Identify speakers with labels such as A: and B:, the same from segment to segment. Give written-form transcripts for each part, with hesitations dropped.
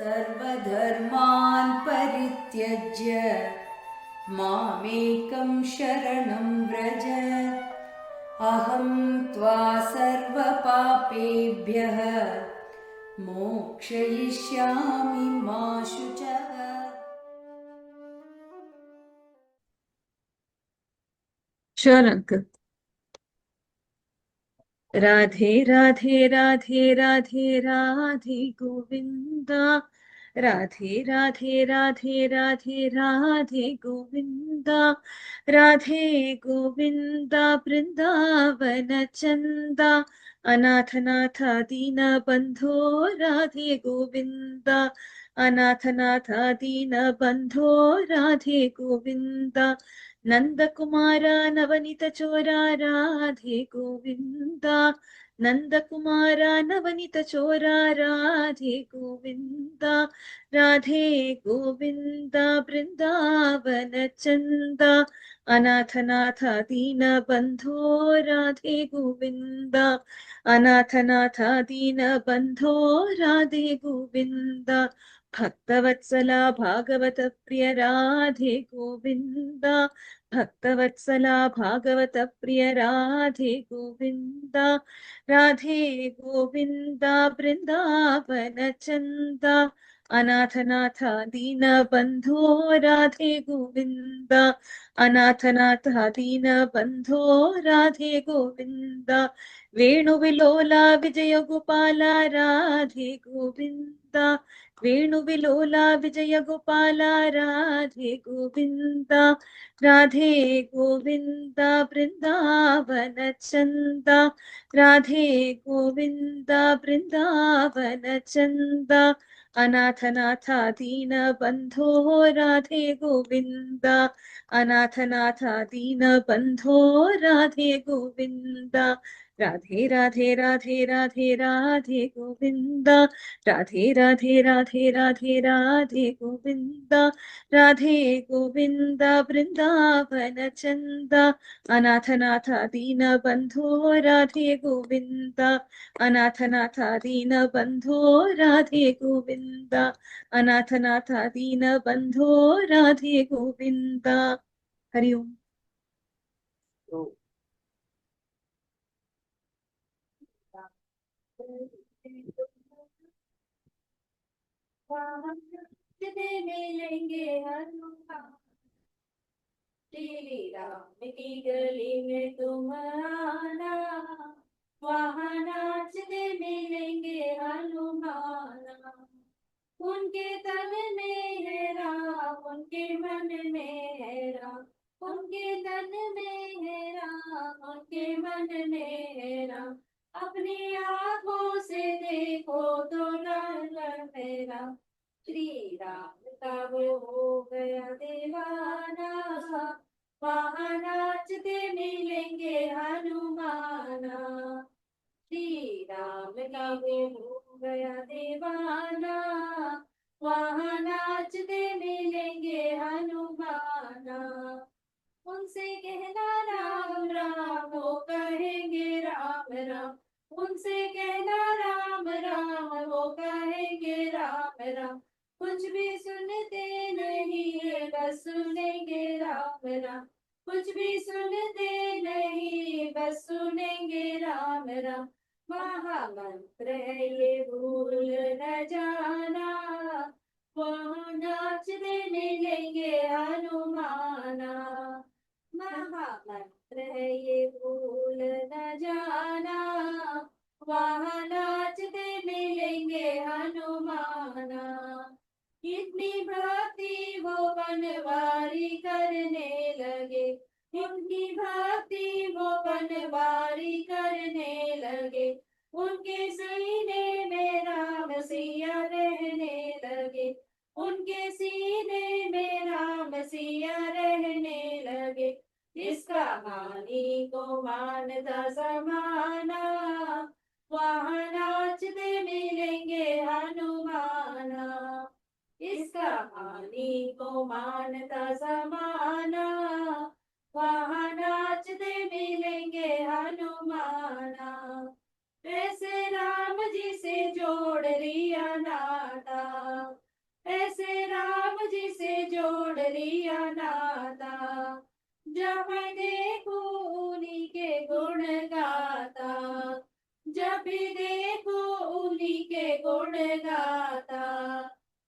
A: सर्वधर्मान् परित्यज्य मामेकं शरणं व्रज अहं त्वा सर्वपापेभ्यः मोक्षयिष्यामि मा शुचः।
B: Sure, uncle. राधे राधे राधे राधे राधे गोविंदा, राधे राधे राधे राधे राधे गोविंदा, राधे गोविंदा वृंदावन चंदा, अनाथ नाथ दीन बंधो राधे गोविंदा, अनाथ नाथ दीन बंधो राधे गोविंदा, नंद कुमार नवनीत चोरा राधे गोविंदा, नंद कुमार नवनीत चोरा राधे गोविंदा, राधे गोविंदा वृंदावन चंदा, अनाथ नाथ दीन बंधो राधे गोविंदा, अनाथ नाथ दीन बंधो राधे गोविंदा, भक्तवत्सला भागवत प्रिय राधे गोविंदा, भक्तवत्सला भागवत प्रिय राधे गोविंदा, राधे गोविंदा वृंदावन चंदा, अनाथ नाथ दीन बंधो राधे गोविंदा, अनाथ नाथ दीन बंधो राधे गोविंदा, वेणुविलोला विजय गोपाला राधे गोविंदा, वेणुविलोला विजय गोपाला राधे गोविंदा, राधे गोविंदा वृंदावन चंदा, राधे गोविंदा वृंदावन चंदा, अनाथ नाथ दीन बंधो राधे गोविंदा, अनाथ नाथ दीन बंधो राधे गोविंदा, राधे राधे राधे राधे राधे गोविंदा, राधे राधे राधे राधे राधे गोविंदा, राधे गोविंदा वृंदावन चंदा, अनाथ नाथ दीन बंधो राधे गोविंदा, अनाथ नाथ दीन बंधो राधे गोविंदा, अनाथ नाथ दीन बंधो राधे गोविंदा। हरि ओम।
A: मिलेंगे हनुमान तेरी राम की गली में तुम आना, वहाँ नाचते मिलेंगे हनुमाना, उनके तन में है राम, उनके मन में है राम, उनके तन में है राम, उनके मन में है राम, अपनी आंखों से देखो तो रंग मेरा, श्री राम का वो हो गया दीवाना, वहाँ नाचते मिलेंगे हनुमाना, श्री राम का वो हो गया दीवाना, वहाँ नाचते मिलेंगे हनुमाना, उनसे कहना राम राम वो कहेंगे राम राम, उनसे कहना राम राम वो कहेंगे राम राम, कुछ भी सुनते नहीं बस सुनेंगे राम राम, कुछ भी सुनते नहीं बस सुनेंगे राम राम, महामंत्र है ये भूल न जाना, वहाँ नाचते मिलेंगे हनुमाना, महामंत्र है ये भूल न जाना, वहाँ नाचते मिलेंगे हनुमाना, इतनी भक्ति वो बनवारी करने लगे, उनकी भक्ति वो बनवारी करने लगे, उनके सीने में राम सिया रहने लगे, उनके सीने में राम सिया रहने लगे, इसका मानी को मानता समाना, वहाँ नाचते मिलेंगे हनुमाना, इसका मानी को मानता समाना, वहाँ नाचते मिलेंगे हनुमाना, ऐसे राम जी से जोड़ लिया नाता, जहाँ देखो उन्हीं के गुण गाता, जब भी देखो उन्हीं के गुण गाता।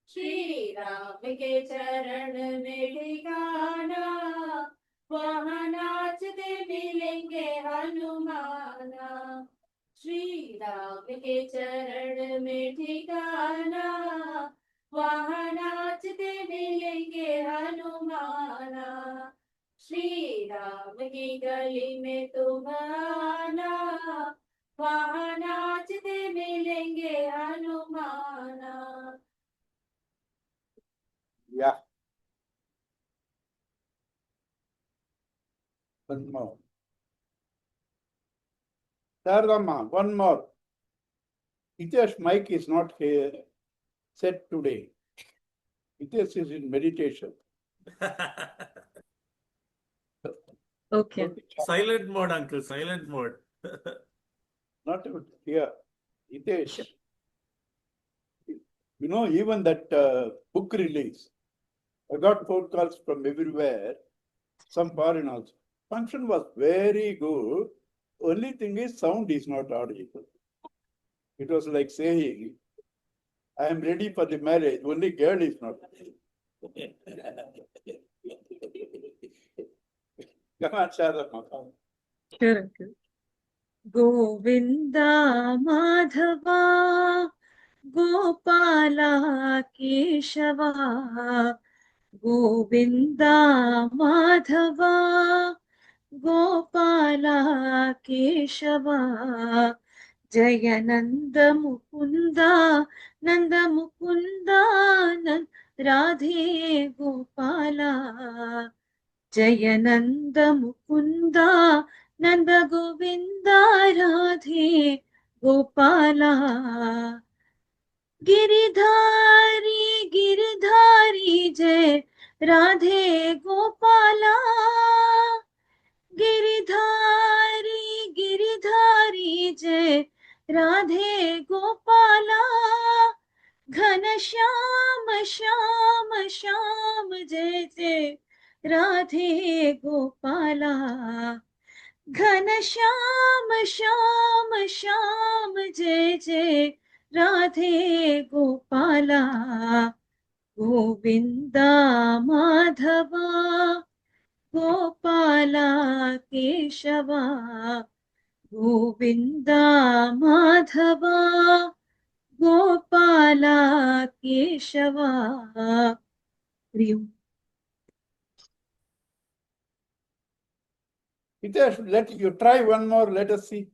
A: श्री राम के चरण में ठिकाना, वहाँ नाचते मिलेंगे हनुमाना। श्री राम के चरण में ठिकाना, वहाँ नाचते मिलेंगे हनुमाना। श्री राम की गली में तुम आना, वहाँ नाचते मिलेंगे हनुमाना।
C: Yeah, one more. Sharadamma, one more. Hitesh mic is not here, set today. Hitesh is in meditation.
B: Okay.
D: Silent mode, uncle. Silent mode.
C: Not even here. Hitesh,
B: Sure.
C: you know, even that book release, I got phone calls from everywhere, some foreigners. Function was very good. Only thing is, sound is not audible. It was like saying, I am ready for the marriage, only girl is not. Come on, Sharadamma.
B: Sure, uncle. Govinda Madhava Gopala केशवा, गोविन्दा माधवा गोपाला केशवा, जय नन्द मुकुन्दा नन्द मुकुन्दा नन्द राधे गोपाला, जय नन्द मुकुन्दा नन्द गोविन्दा राधे गोपाला। गिरिधारी गिरिधारी जय राधे गोपाला, गिरिधारी गिरिधारी जय राधे गोपाला, घन श्याम श्याम श्याम जय जय राधे गोपाला, घन श्याम श्याम श्याम जय जय राधे गोपाला, गोविन्दा माधवा गोपाला केशवा, गोविन्दा माधवा गोपाला केशवा। हरि ओम।
C: Hitesh, let you try one more, let us see.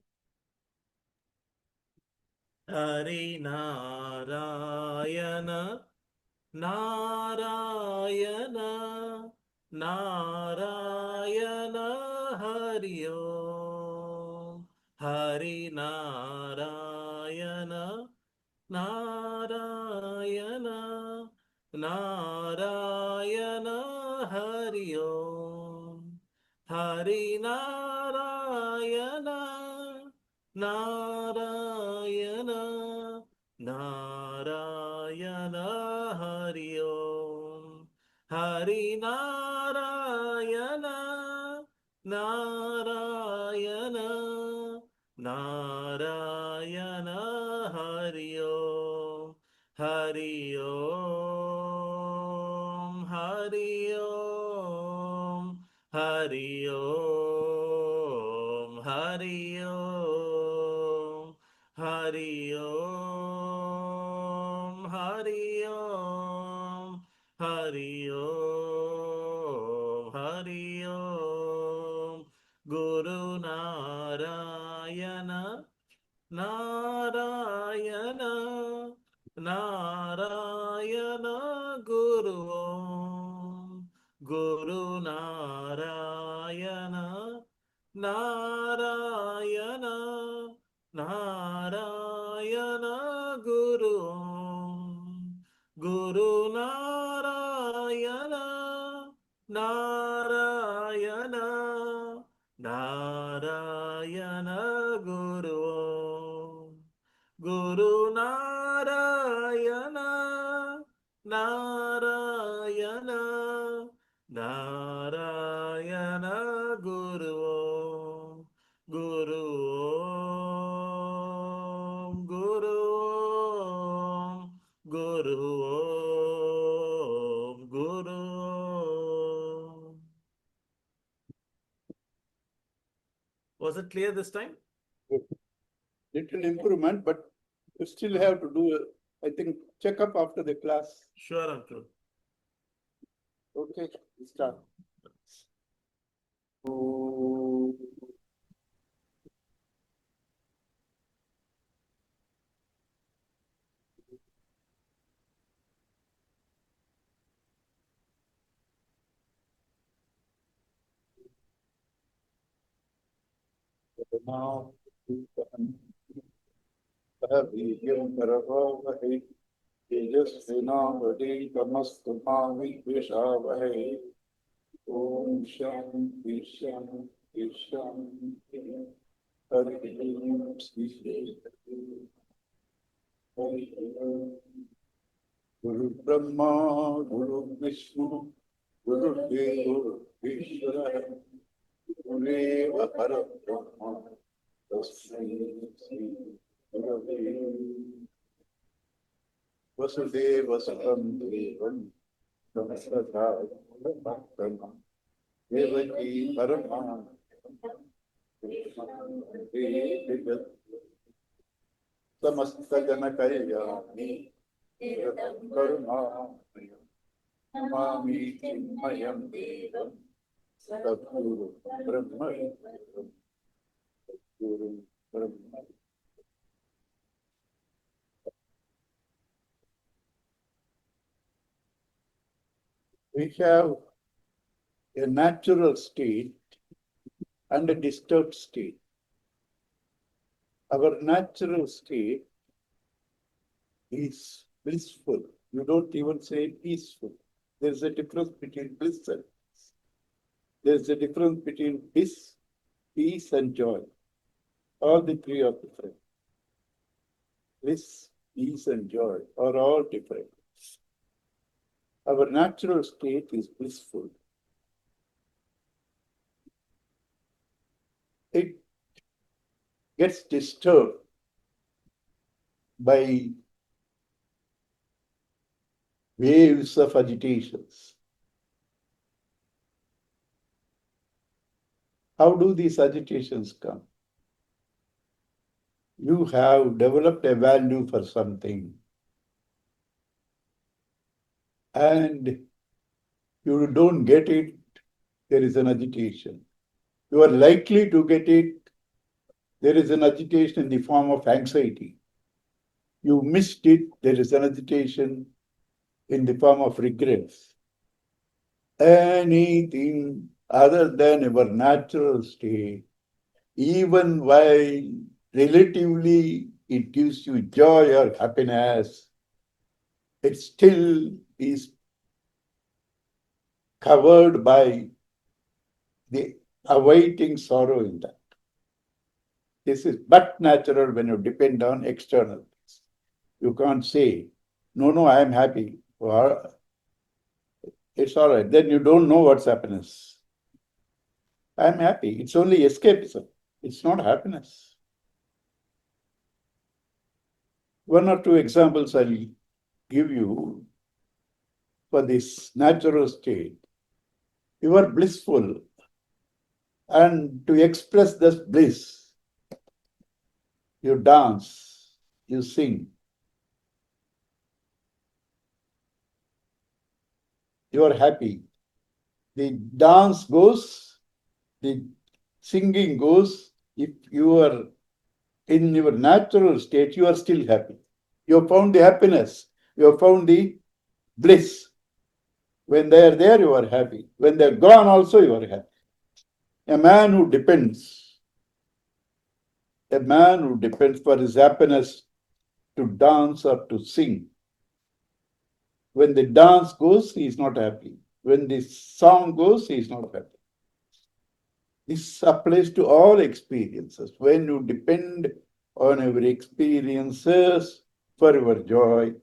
D: Hari Narayana, Narayana, Narayana, Hari Om. Hari Narayana, Narayana, Narayana, Hari Om. Hari Narayana, Narayana, Narayana, Hari Om. Hari Narayana, Narayana, Narayana, Hari Om. Hari Om, Hari Om, Hari Om, Hari Om, Hari Om, Hari Om, Hari Om, Hari Om. Guru Narayana, Narayana, Narayana, Guru Om. Guru Narayana, Narayana, Narayana, Guru Om. Guru Narayana, Narayana, Narayana, Guru Om. Guru Narayana, Narayana, Narayana, Was it clear this time?
C: Little improvement, but you still have to do, I think, check up after the class.
D: Sure, uncle.
C: Okay, start. Now, तेजस्विनावधि तमस्तु मा विद्विषावहै ॐ शान्ति शान्ति शान्ति हरि ओम श्री गुरु ब्रह्मा गुरु विष्णु गुरुदेव ईश्वर गुरुदेव परब्रह्म तस्मै श्री गुरवे वसुदेव सुतं देवं संसदा देवकी समस्त जन कल्याणी करुणामय नमामि चिन्मयं देवं सद्गुरु ब्रह्म गुरु ब्रह्म. We have a natural state and a disturbed state. Our natural state is blissful. You don't even say peaceful. There's a difference between bliss and peace. There's a difference between bliss, peace, and joy. All the three are different. Bliss, peace, and joy are all different. Our natural state is blissful. It gets disturbed by waves of agitations. How do these agitations come? You have developed a value for something, and you don't get it, there is an agitation. You are likely to get it, there is an agitation in the form of anxiety. You missed it, there is an agitation in the form of regrets. Anything other than your natural state, even while relatively it gives you joy or happiness, it still is covered by the awaiting sorrow in that. This is but natural when you depend on external things. You can't say, no, I am happy. Or it's all right. Then you don't know what's happiness. I am happy. It's only escapism. It's not happiness. One or two examples I'll give you for this natural state. You are blissful, and to express this bliss, you dance, you sing. You are happy. The dance goes, the singing goes. If you are in your natural state, you are still happy. You have found the happiness. You have found the bliss. When they are there, you are happy. When they are gone also, you are happy. A man who depends for his happiness to dance or to sing, when the dance goes, he is not happy. When the song goes, he is not happy. This applies to all experiences. When you depend on your experiences for your joy,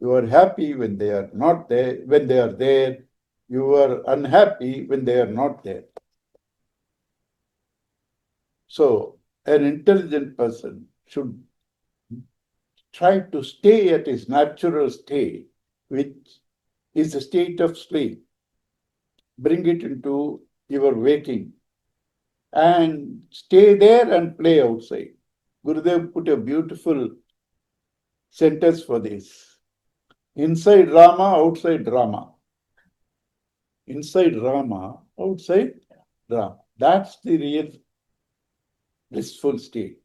C: you are happy when they are not there. When they are there, you are unhappy when they are not there. So, an intelligent person should try to stay at his natural state, which is a state of sleep. Bring it into your waking. and stay there and play outside. Gurudev put a beautiful sentence for this. Inside Rama, outside Rama. Inside Rama, outside Rama. That's the real blissful state.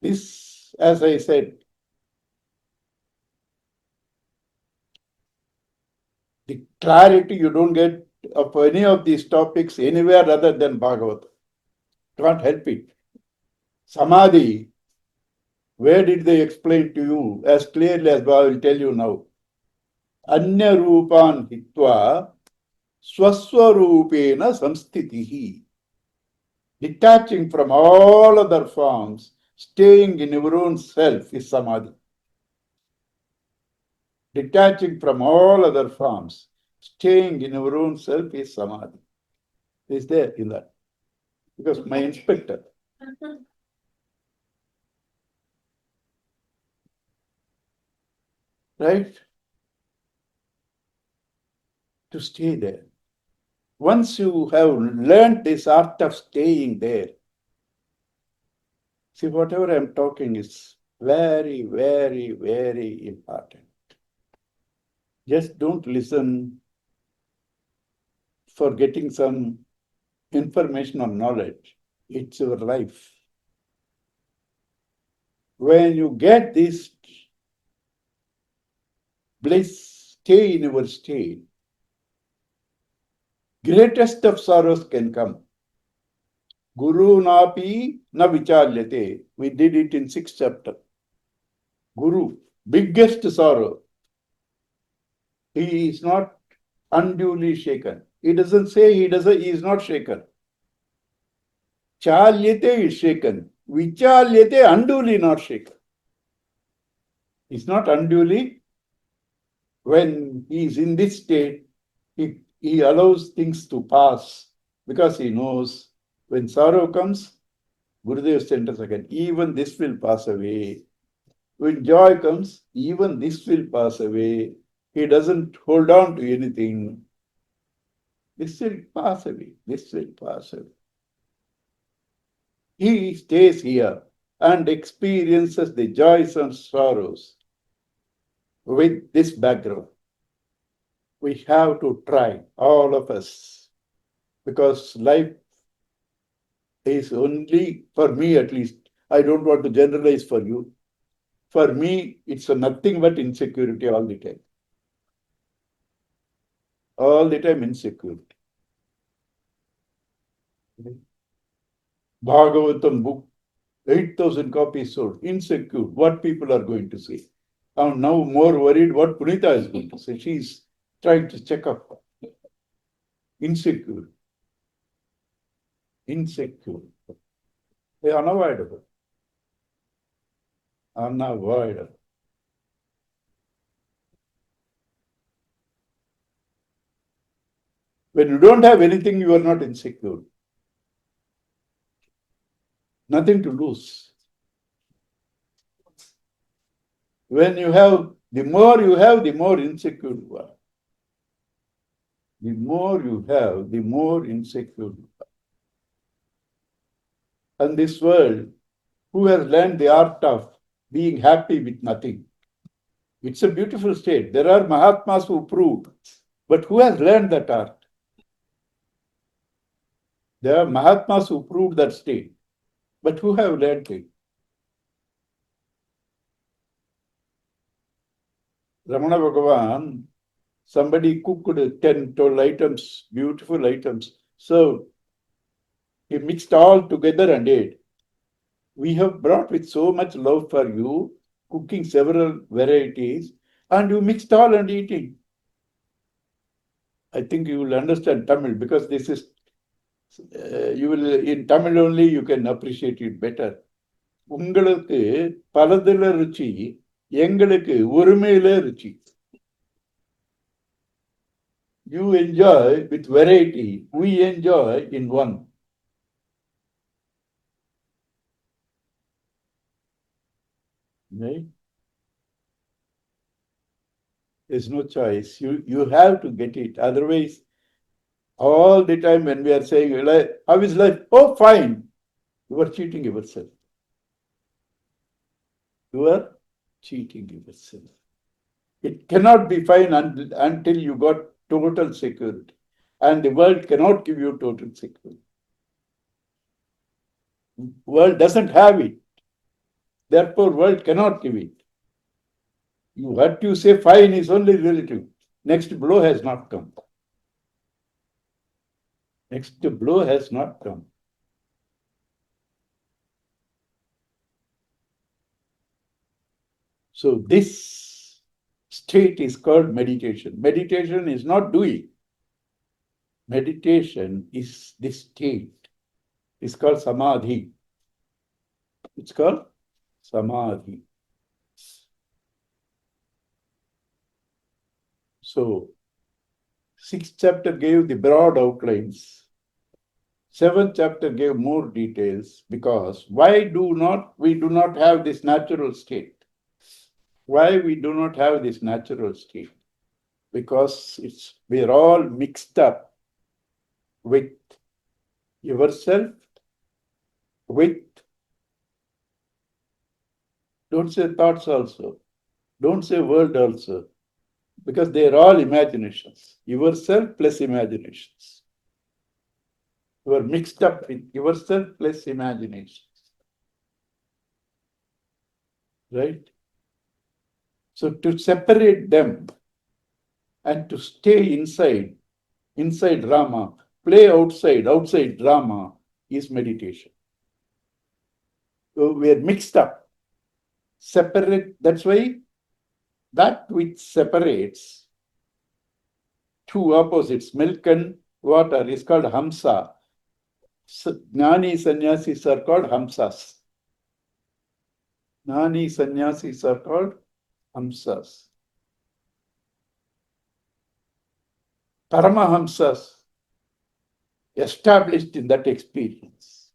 C: This, as I said, the clarity you don't get of any of these topics anywhere other than Bhagavad. Can't help it. Samadhi, where did they explain to you as clearly as I will tell you now? Anya Rupan Hitva Swaswarupena Samstitihi. Detaching from all other forms, staying in your own self is Samadhi. Detaching from all other forms, staying in your own self is Samadhi. Is there in that? Because my inspector, right? To stay there. Once you have learned this art of staying there, see, whatever I'm talking is very, very, very important. Just don't listen for getting some information or knowledge. It's your life. When you get this bliss, stay in your state, greatest of sorrows can come. Guru napi na vichalyate. We did it in 6th chapter. Guru, biggest sorrow. He is not unduly shaken. He doesn't say he is not shaken. Chalyate is shaken. Vichalyate unduly not shaken. He's not unduly. When he is in this state, he allows things to pass because he knows when sorrow comes, Gurudev sent us again. Even this will pass away. When joy comes, even this will pass away. He doesn't hold on to anything. This will pass away. This will pass away. He stays here and experiences the joys and sorrows with this background. We have to try, all of us, because life is only, for me at least, I don't want to generalize for you. For me, it's nothing but insecurity all the time. All the time insecurity. Bhagavatam book, 8,000 copies sold. Insecure, what people are going to say. I'm now more worried what Punita is going to say. She's trying to check up. Insecure. Insecure. They are unavoidable. Unavoidable. When you don't have anything, you are not insecure. Nothing to lose. When you have, the more you have, the more insecure you are. The more you have, the more insecure you are. And this world, who has learned the art of being happy with nothing? It's a beautiful state. There are Mahatmas who prove, but who has learned that art? There are Mahatmas who proved that state, but who have learned it? Ramana Bhagavan, somebody cooked 10, 12 items, beautiful items. So he mixed all together and ate. We have brought with so much love for you, cooking several varieties, and you mixed all and eating. I think you will understand Tamil because this is, you will, in Tamil only you can appreciate it better. உங்களுக்கு பலதுல ருச்சி, எங்களுக்கு ஒருமையில ருச்சி. You enjoy with variety, we enjoy in one. Right? There's no choice. You have to get it. Otherwise, All the time when we are saying, how is life? Oh, fine. You are cheating yourself. You are cheating yourself. It cannot be fine until you got total security. And the world cannot give you total security. World doesn't have it. Therefore, world cannot give it. What you say fine is only relative. Next blow has not come. Next blow has not come. So this state is called meditation. Meditation is not doing. Meditation is this state. It's called samadhi. It's called samadhi. So, 6th chapter gave the broad outlines. 7th chapter gave more details, because why we do not have this natural state? Why we do not have this natural state? Because we are all mixed up with yourself, with, don't say thoughts also, don't say world also, because they are all imaginations. Yourself plus imaginations. You are mixed up with yourself plus imaginations. Right? So to separate them and to stay inside drama, play outside drama is meditation. So we are mixed up. Separate, that's why that which separates two opposites, milk and water, is called hamsa. Jnani sannyasis are called hamsas. Jnani sannyasis are called hamsas. Paramahamsas established in that experience.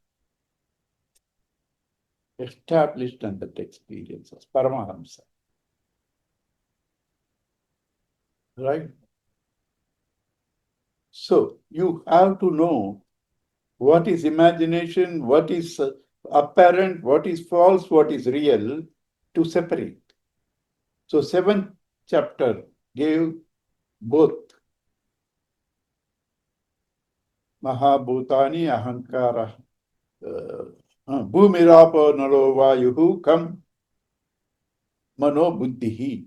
C: Established in that experience as Paramahamsa. Right? So you have to know what is imagination, what is apparent, what is false, what is real, to separate. So 7th chapter gave both Mahabhutani Ahankara, Bhumirapo Nalo Vayuhu Kam Mano Buddhihi.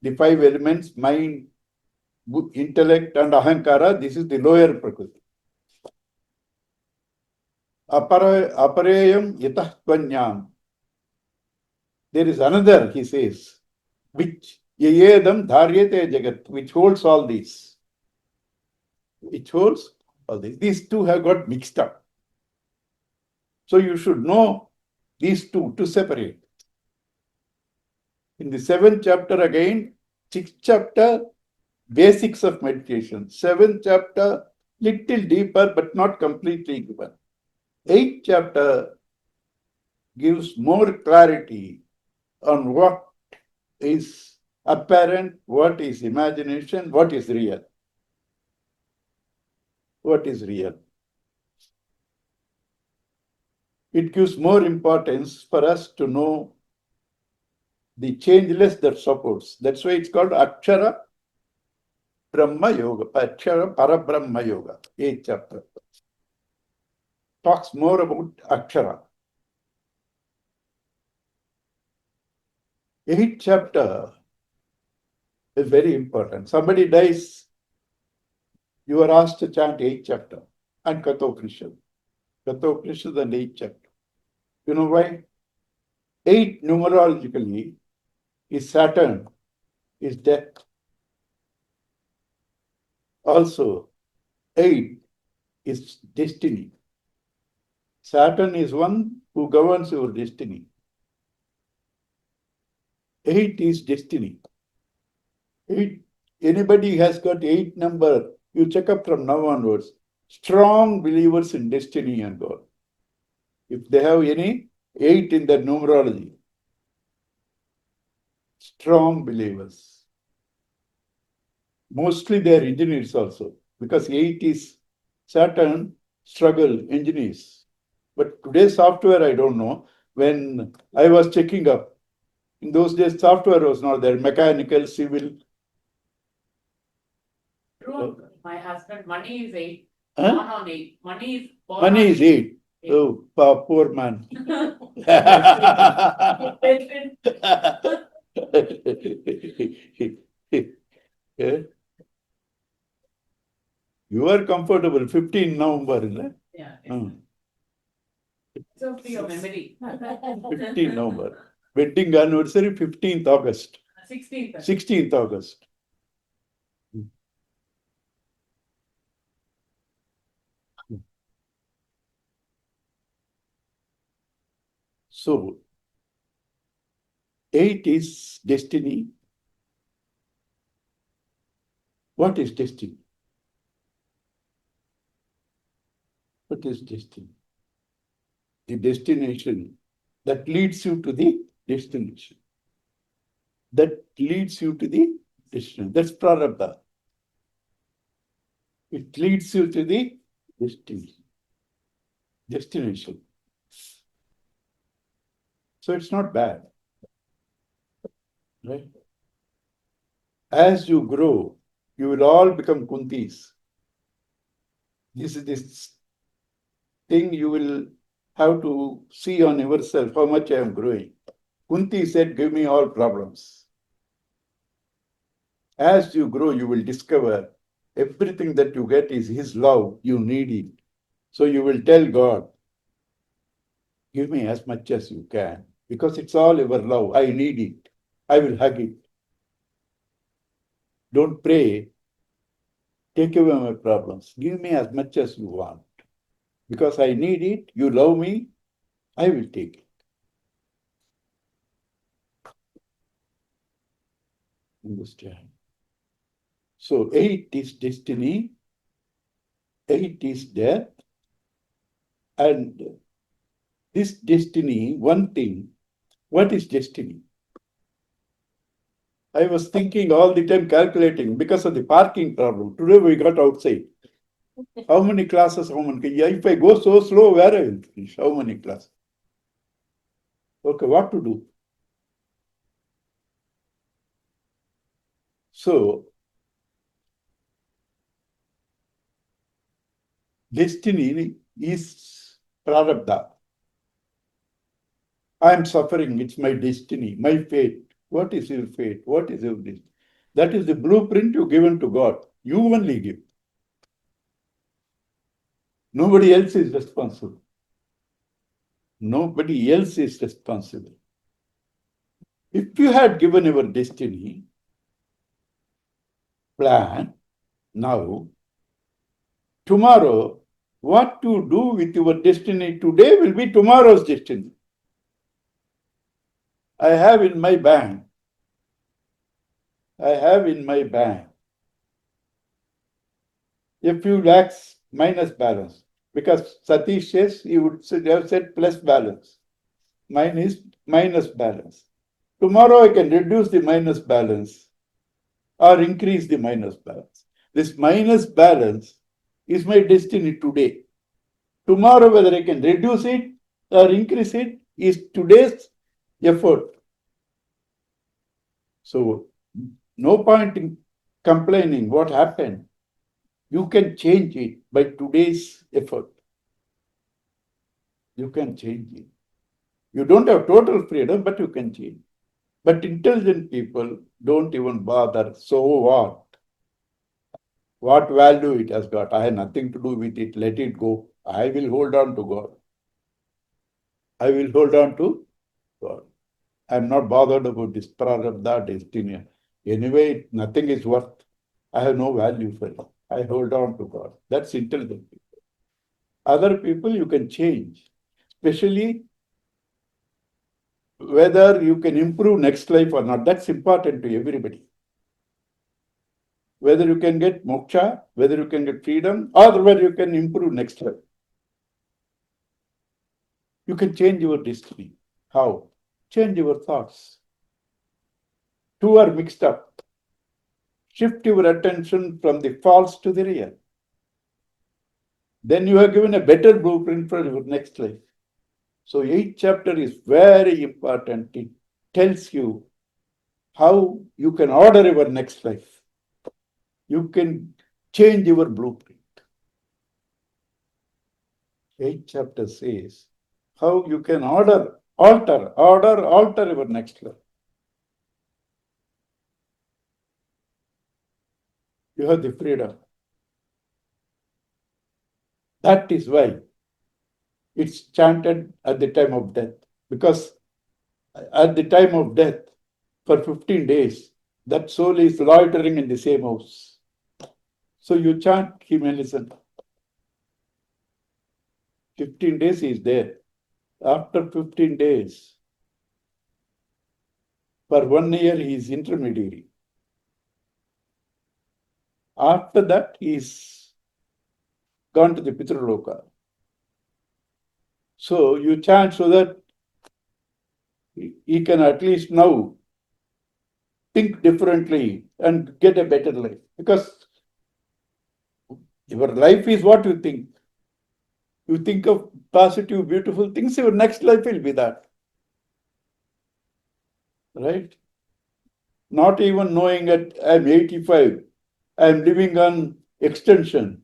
C: The 5 elements, mind, intellect and Ahankara, this is the lower Prakriti. Aparayam Yatah Tvanyam. There is another, he says, which Yayedam Dharyate Jagat, which holds all these. Which holds all these. These two have got mixed up. So you should know these two to separate. In the 7th chapter again, 6th chapter, basics of meditation. 7th chapter, little deeper but not completely given. 8th chapter gives more clarity on what is apparent, what is imagination, what is real. What is real? It gives more importance for us to know the changeless that supports. That's why it's called Akshara Brahma Yoga, Akshara Parabrahma Yoga, 8th chapter. Talks more about Akshara. 8th chapter is very important. Somebody dies, you are asked to chant 8th chapter and Kathopanishad. Kathopanishad and 8th chapter. You know why? 8 numerologically is Saturn, is death. Also, 8 is destiny. Saturn is one who governs your destiny. 8 is destiny. 8, anybody has got 8 number, you check up from now onwards. Strong believers in destiny and God. If they have any 8 in their numerology, strong believers. Mostly they are engineers also, because 8 is Saturn struggle engineers. But today's software, I don't know. When I was checking up, in those days, software was not there. Mechanical, civil.
A: True. My husband, money is 8.
C: Huh?
A: Born on 8. Money is born
C: Money
A: on
C: is 8. Oh, poor man. Yeah. You are comfortable. 15 November, isn't it?
A: Yeah.
C: Hmm.
A: So for your memory.
C: 15 November. Wedding anniversary 15th August.
A: 16th.
C: 16th August. So 8 is destiny. What is destiny? What is destiny? The destination that leads you to the destination. That leads you to the destination. That's prarabdha. It leads you to the destination. So it's not bad. Right? As you grow, you will all become Kuntis. This is this thing you will have to see on yourself how much I am growing. Kunti said, give me all problems. As you grow, you will discover everything that you get is His love. You need it. So you will tell God, give me as much as you can, because it's all your love. I need it. I will hug it. Don't pray, take away my problems. Give me as much as you want. Because I need it, you love me, I will take it. Understand? So 8 is destiny, 8 is death, and this destiny, one thing, what is destiny? I was thinking all the time, calculating because of the parking problem. Today we got outside. How many classes? How many? Yeah, if I go so slow, where I will finish? How many classes? Okay, what to do? So, destiny is prarabdha. I am suffering, it's my destiny, my fate. What is your fate? What is your destiny? That is the blueprint you given to God. You only give. Nobody else is responsible. Nobody else is responsible. If you had given your destiny plan now, tomorrow, what to do with your destiny today will be tomorrow's destiny. I have in my bank a few lakhs minus balance. Because Satish says he would have said plus balance. Mine is minus balance. Tomorrow I can reduce the minus balance or increase the minus balance. This minus balance is my destiny today. Tomorrow, whether I can reduce it or increase it is today's effort. So, no point in complaining what happened. You can change it by today's effort. You can change it. You don't have total freedom, but you can change. But intelligent people don't even bother. So what? What value it has got? I have nothing to do with it. Let it go. I will hold on to God. I will hold on to God. I'm not bothered about this prarabdha destiny. Anyway, nothing is worth. I have no value for it. I hold on to God. That's intelligent people. Other people you can change, especially whether you can improve next life or not. That's important to everybody. Whether you can get moksha, whether you can get freedom, or whether you can improve next life. You can change your destiny. How? Change your thoughts. Two are mixed up. Shift your attention from the false to the real. then you are given a better blueprint for your next life. So 8th chapter is very important. It tells you how you can order your next life. You can change your blueprint. 8th chapter says how you can alter your next life. You have the freedom. That is why it's chanted at the time of death. Because at the time of death, for 15 days, that soul is loitering in the same house. So you chant, he may listen. 15 days he is there. After 15 days, for 1 year he is intermediary. After that, he is gone to the Pitraloka. So you chant so that he can at least now think differently and get a better life. Because your life is what you think. You think of positive, beautiful things, your next life will be that. Right? Not even knowing that I'm 85, I'm living on extension.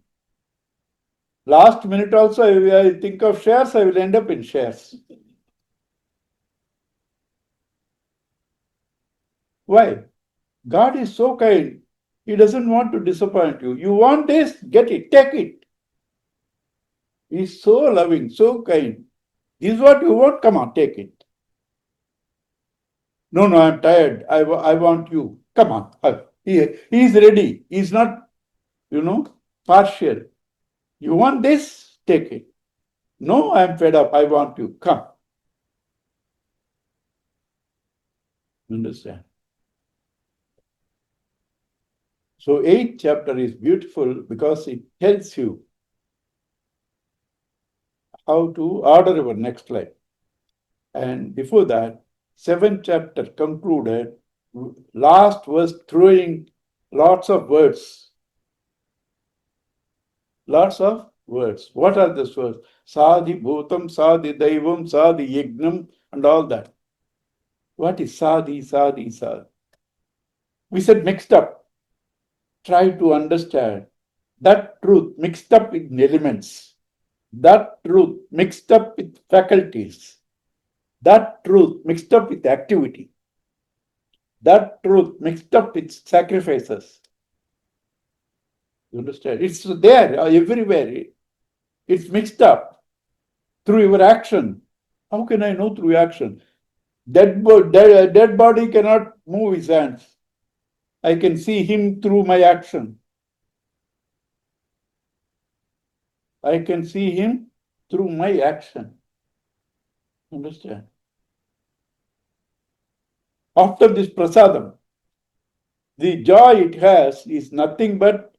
C: Last minute also, I think of shares, I will end up in shares. Why? God is so kind. He doesn't want to disappoint you. You want this, get it, take it. He's so loving, so kind. This is what you want, come on, take it. No, I'm tired. I want you. Come on. He is ready. He's not, partial. You want this, take it. No, I'm fed up. I want you. Come. Understand? So 8th chapter is beautiful because it tells you how to order your next life. And before that, 7th chapter concluded, last verse throwing lots of words. Lots of words. What are those words? Sadi bhutam, sadi daivam, sadi yagnam, and all that. What is sadi? We said mixed up. Try to understand that truth mixed up with elements. That truth mixed up with faculties. That truth mixed up with activity. That truth mixed up with sacrifices. You understand? It's there everywhere. It's mixed up through your action. How can I know through action? Dead body cannot move his hands. I can see him through my action. I can see him through my action. Understand? After this prasadam, the joy it has is nothing but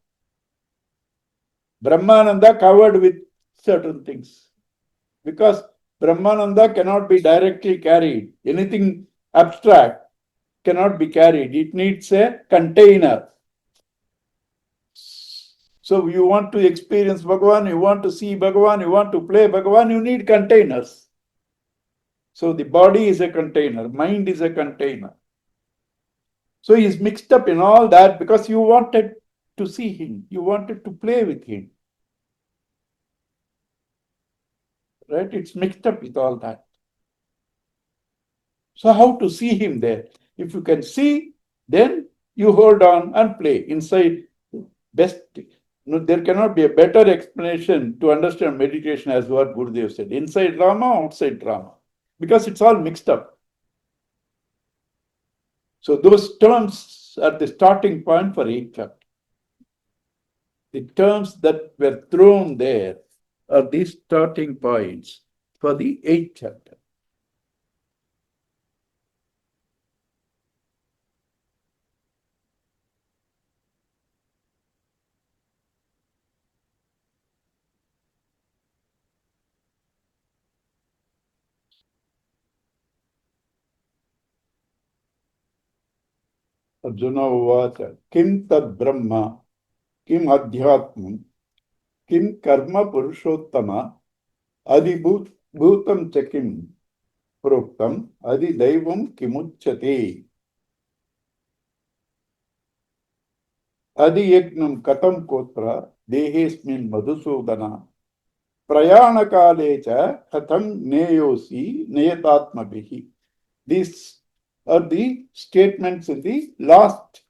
C: Brahmananda covered with certain things. Because Brahmananda cannot be directly carried. Anything abstract cannot be carried. It needs a container. So you want to experience Bhagavan, you want to see Bhagavan, you want to play Bhagavan, you need containers. So the body is a container, mind is a container. So he's mixed up in all that because you wanted to see him, you wanted to play with him. Right? It's mixed up with all that. So how to see him there? If you can see, then you hold on and play. Inside, best. There cannot be a better explanation to understand meditation as what Gurudev said. Inside drama, outside drama. Because it's all mixed up. So those terms are the starting point for each chapter. The terms that were thrown there are these starting points for the 8th chapter. Arjuna Uvacha, Kim Tad Brahma, Kim Adhyatmam, Kim karma purushottama adibhutam chakim proktam adi daivam kimuchyate. Adi yagnam katam kotra dehesmin madhusudana prayanakale katam neyosi neyatatmabihi. These are the statements in the last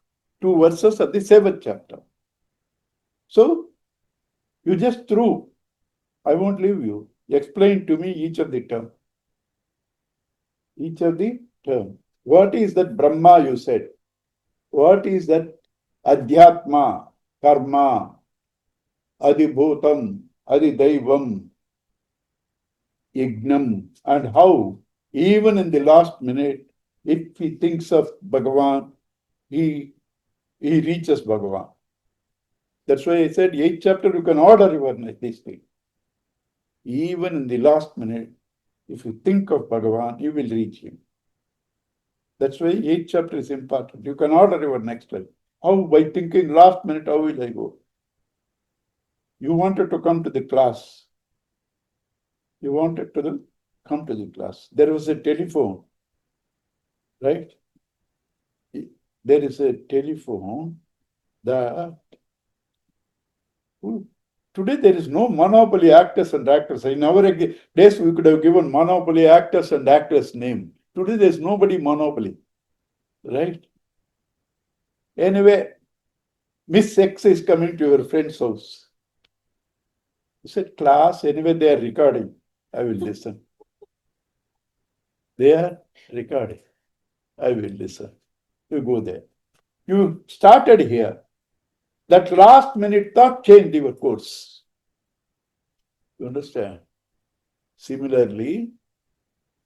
C: two verses of the 7th chapter. So, you just threw. I won't leave you. Explain to me each of the term. Each of the term. What is that Brahma you said? What is that Adhyatma, Karma, Adibhutam, Adidaivam, Yagnam, and how even in the last minute, if he thinks of Bhagavan, he reaches Bhagavan. That's why I said 8th chapter you can order your this thing. Even in the last minute, if you think of Bhagavan, you will reach him. That's why 8th chapter is important. You can order your next life. How? By thinking last minute, how will I go? You wanted to come to the class. You wanted to come to the class. There was a telephone, right? There is a telephone that today there is no monopoly actors and actors. In our days, we could have given monopoly actors and actors name. Today there's nobody monopoly, right? Anyway, Miss X is coming to your friend's house. You said, class, anyway, they are recording. I will listen. They are recording. I will listen. You go there. You started here. That last minute thought changed your course. You understand? Similarly,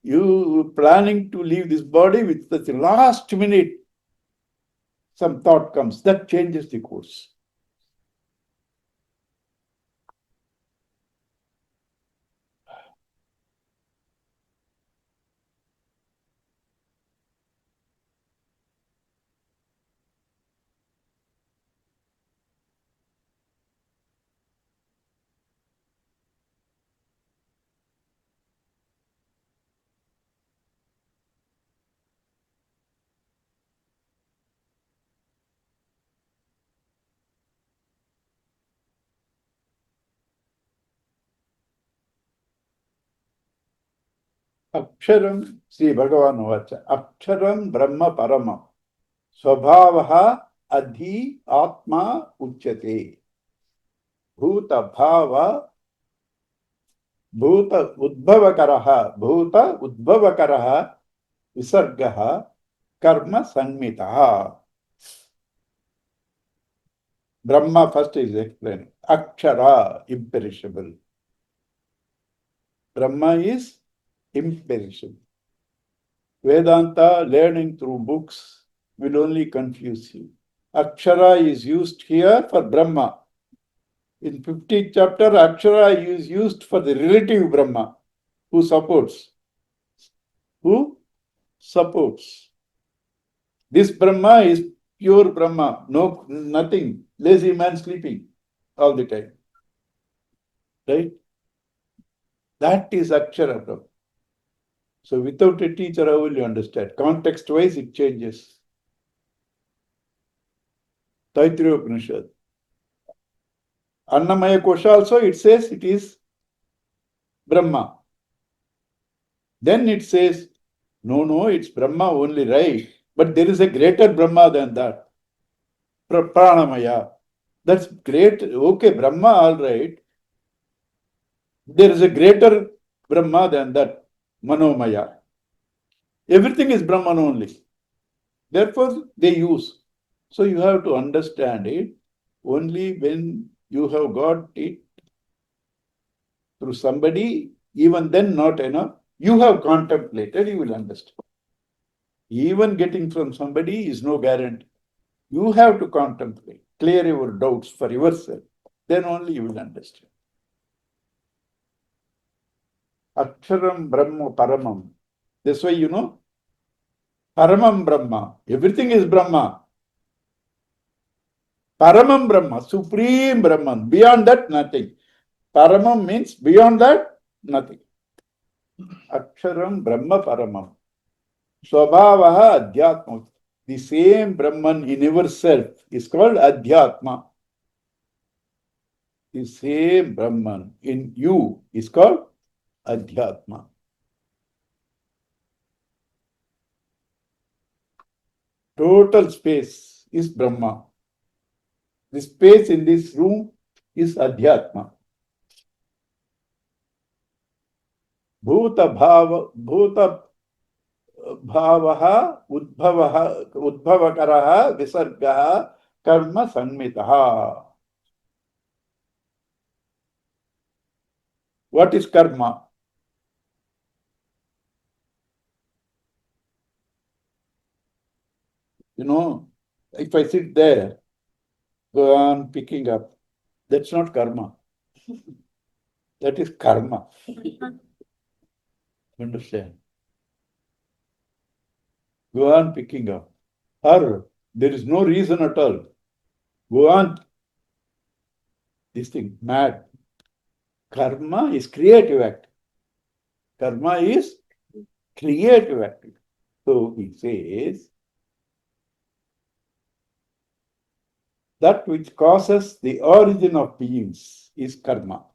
C: you planning to leave this body with the last minute, some thought comes, that changes the course. Aksharam, Sri Bhagavan Vacha, Aksharam Brahma Paramam, Swabhavaha Adhi Atma Uchyate, Bhuta Bhava, Bhuta Udbhavakaraha, Visargaha, Karma Sanmitaha. Brahma first is explained. Akshara, imperishable. Brahma is imperishable. Vedanta, learning through books, will only confuse you. Akshara is used here for Brahma. In 15th chapter, Akshara is used for the relative Brahma, who supports. Who supports. This Brahma is pure Brahma, no nothing, lazy man sleeping all the time. Right? That is Akshara Brahma. So without a teacher, how will you understand? Context-wise, it changes. Taittiriya Upanishad. Annamaya Kosha also, it says it is Brahma. Then it says, no, it's Brahma only, right? But there is a greater Brahma than that. Pranamaya. That's great. Okay, Brahma, all right. There is a greater Brahma than that. Manomaya. Everything is Brahman only. Therefore, they use. So you have to understand it only when you have got it through somebody, even then not enough. You have contemplated, you will understand. Even getting from somebody is no guarantee. You have to contemplate, clear your doubts for yourself. Then only you will understand. Aksharam Brahma Paramam. That's why you know, Paramam Brahma. Everything is Brahma. Paramam Brahma, supreme Brahman. Beyond that, nothing. Paramam means beyond that, nothing. Aksharam Brahma Paramam. Swabhavaha Adhyatma. The same Brahman in yourself is called Adhyatma. The same Brahman in you is called Adhyatma. Total space is Brahma. The space in this room is Adhyatma. Bhuta bhavaha udbhavakaraha visargaha karma sanmitaha. What is karma? You know, if I sit there, go on picking up, that's not karma. That is karma. Understand? Go on picking up. Or there is no reason at all. Go on. This thing, mad. Karma is creative act. Karma is creative act. So he says, that which causes the origin of beings is karma.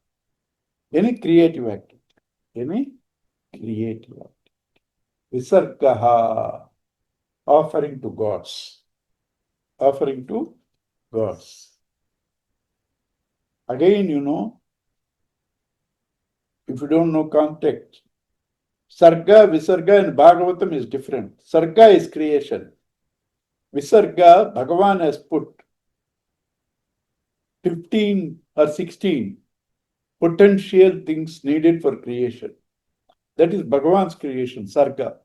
C: Any creative act. Any creative act. Visargaha, offering to gods. Offering to gods. Again, you know, if you don't know context, Sarga, Visarga and Bhagavatam is different. Sarga is creation. Visarga, Bhagavan has put 15 or 16 potential things needed for creation. That is Bhagavan's creation, Sarga.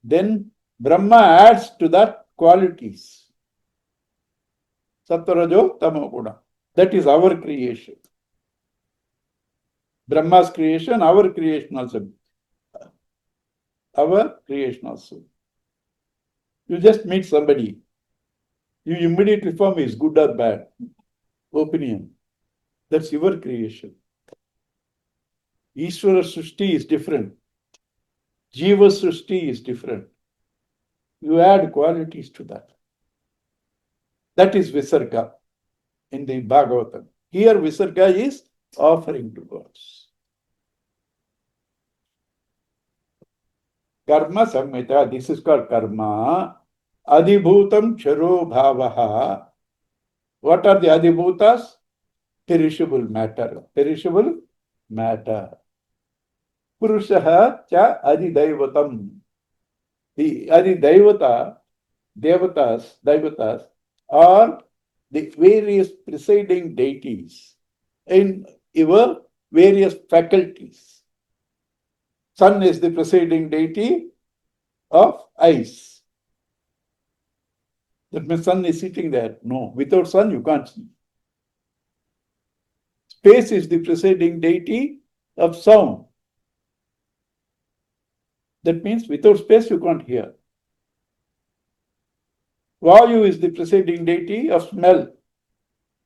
C: Then Brahma adds to that qualities. Sattva-rajo tamo-guna. That is our creation. Brahma's creation, our creation also. Our creation also. You just meet somebody. You immediately form is good or bad. Opinion. That's your creation. Ishvara Srishti is different. Jiva Srishti is different. You add qualities to that. That is Visarga in the Bhagavatam. Here Visarga is offering to gods. Karma Samhita, this is called karma. Adhibhutam Charo Bhavaha. What are the Adhibhutas? Perishable matter. Perishable matter. Purushaha cha Adhidaivatam. The Adhidaivata, Devatas are the various presiding deities in your various faculties. Sun is the presiding deity of eyes. That means sun is sitting there. No, without sun you can't see. Space is the presiding deity of sound. That means without space you can't hear. Vayu is the presiding deity of smell.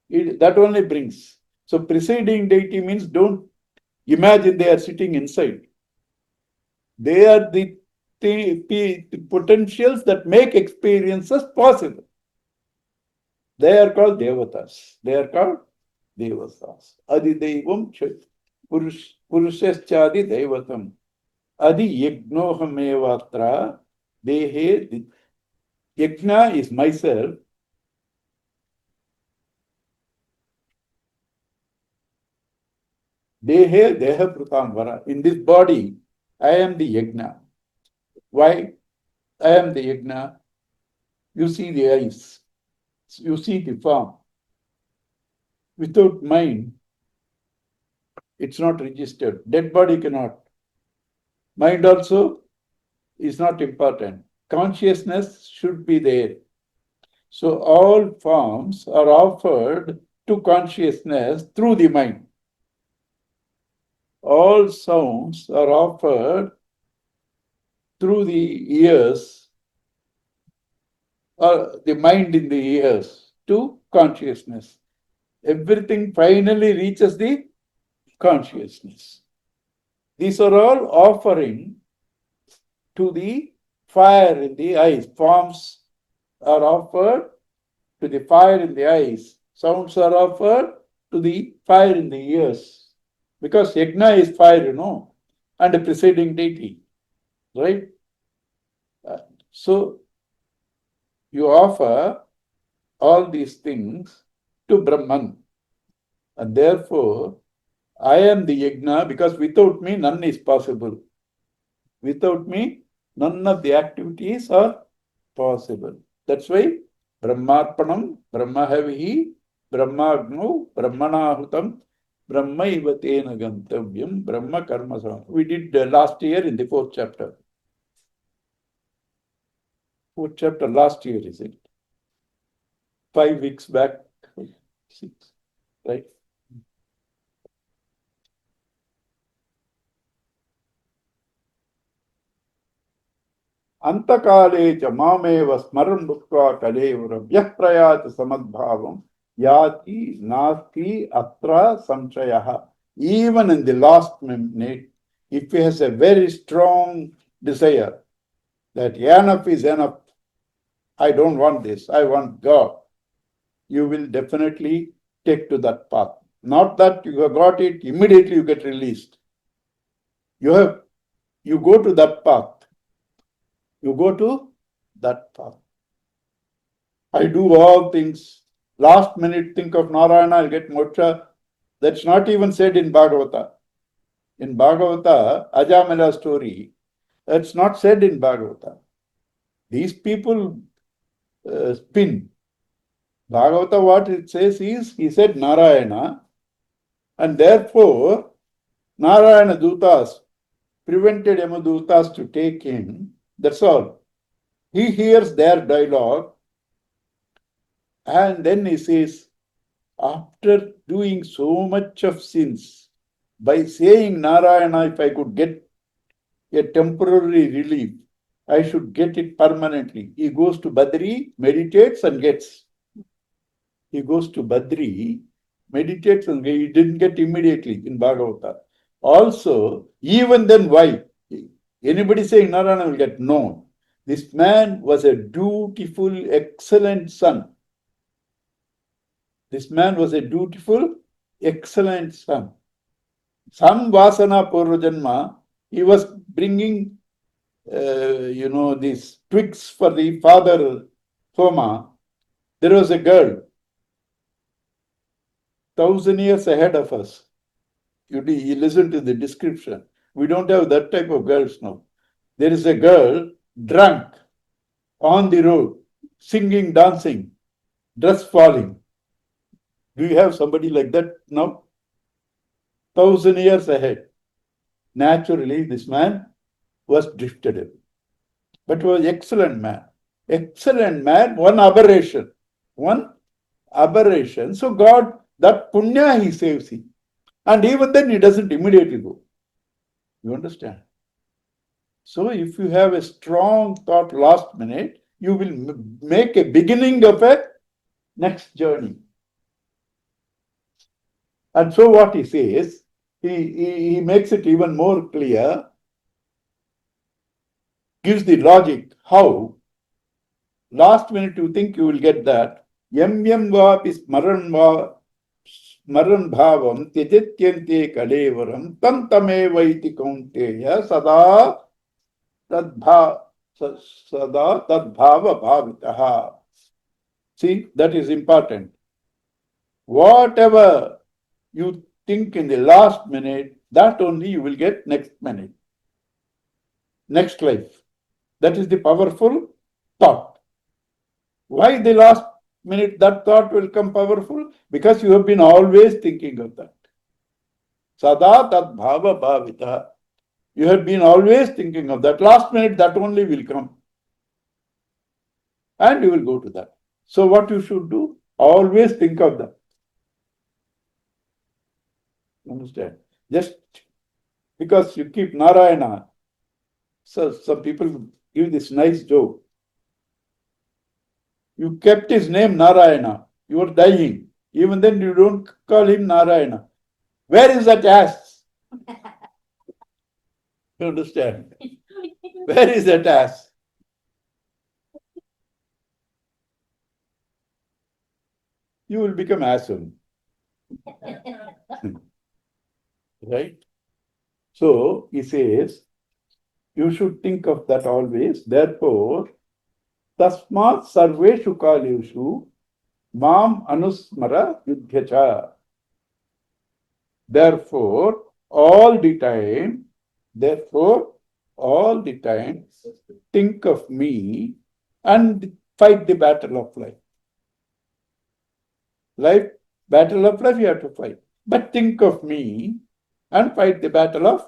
C: That only brings. So presiding deity means don't imagine they are sitting inside. They are the potentials that make experiences possible. They are called devatas. They are called devatas. Adidaivam purushachadi devatam. Adi yagnohamevatra dehe. Yajna is myself. Dehe deha prutamvara. In this body, I am the yajna. Why? I am the yajna. You see the eyes. You see the form. Without mind, it's not registered. Dead body cannot. Mind also is not important. Consciousness should be there. So all forms are offered to consciousness through the mind. All sounds are offered through the ears, or the mind in the ears, to consciousness. Everything finally reaches the consciousness. These are all offering to the fire in the eyes. Forms are offered to the fire in the eyes. Sounds are offered to the fire in the ears. Because yajna is fire, and a preceding deity. Right? So you offer all these things to Brahman. And therefore, I am the yajna because without me, none is possible. Without me, none of the activities are possible. That's why Brahmarpanam, Brahmahavihi, Brahmagnu, Brahmanahutam, Brahmaiva tena gantavyam, Brahma karma samam. We did last year in the 4th chapter. 4th chapter last year, is it? 5 weeks back, 6, right? Antakale cha mameva smaran bhukva kalevaram yah prayata samadbhavam yati nasti atra samchayaha. Even in the last minute, if he has a very strong desire that enough is enough, I don't want this, I want God, you will definitely take to that path. Not that you have got it, immediately you get released. You go to that path. You go to that path. I do all things. Last minute think of Narayana, I'll get moksha. That's not even said in Bhagavata. In Bhagavata, Ajamila story, that's not said in Bhagavata. These people spin. Bhagavata, what it says is, he said Narayana, and therefore Narayana Dutas prevented Yamadutas to take him. That's all. He hears their dialogue and then he says, after doing so much of sins, by saying Narayana, if I could get a temporary relief, I should get it permanently. He goes to Badri, meditates and gets. He goes to Badri, meditates and he didn't get immediately in Bhagavata. Also, even then, why? Anybody saying Narayana will get? No. This man was a dutiful, excellent son. This man was a dutiful, excellent son. Some Vasana Purvajanma, he was bringing, these twigs for the father Soma. There was a girl, 1,000 years ahead of us. You listen to the description. We don't have that type of girls now. There is a girl drunk on the road, singing, dancing, dress falling. Do you have somebody like that now? 1,000 years ahead. Naturally, this man was drifted away. But was excellent man. Excellent man, one aberration. One aberration. So God, that punya, he saves him. And even then he doesn't immediately go. You understand? So if you have a strong thought last minute, you will make a beginning of a next journey. And so what he says, he makes it even more clear, gives the logic how. Last minute you think you will get that. Yam vapi smaran bhavam tyajatyante kalevaram tam tamevaiti kaunteya sada tadbhava bhavitaha. See, that is important. Whatever you think in the last minute, that only you will get next minute, next life. That is the powerful thought. Why the last minute that thought will come powerful? Because you have been always thinking of that. Sada tad bhava bhavita. You have been always thinking of that. Last minute that only will come. And you will go to that. So what you should do? Always think of that. Understand? Just because you keep Narayana. So some people give this nice joke. You kept his name Narayana. You are dying. Even then you don't call him Narayana. Where is that ass? You understand? Where is that ass? You will become asshole. Right? So he says, you should think of that always. Therefore, tasmat sarveshu kaleshu mam anusmara yudhyacha. Therefore, all the time, therefore, all the time, think of me and fight the battle of life. Life, battle of life, you have to fight. But think of me and fight the battle of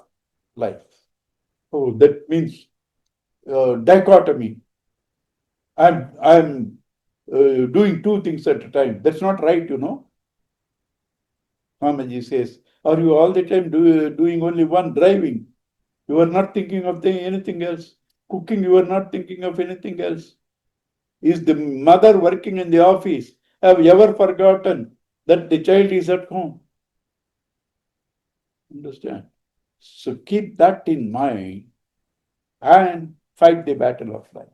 C: life. Oh, that means dichotomy. I'm doing two things at a time. That's not right, you know. Swamiji says, are you all the time doing only one, driving? You are not thinking of anything else. Cooking, you are not thinking of anything else. Is the mother working in the office? Have you ever forgotten that the child is at home? Understand? So keep that in mind and fight the battle of life.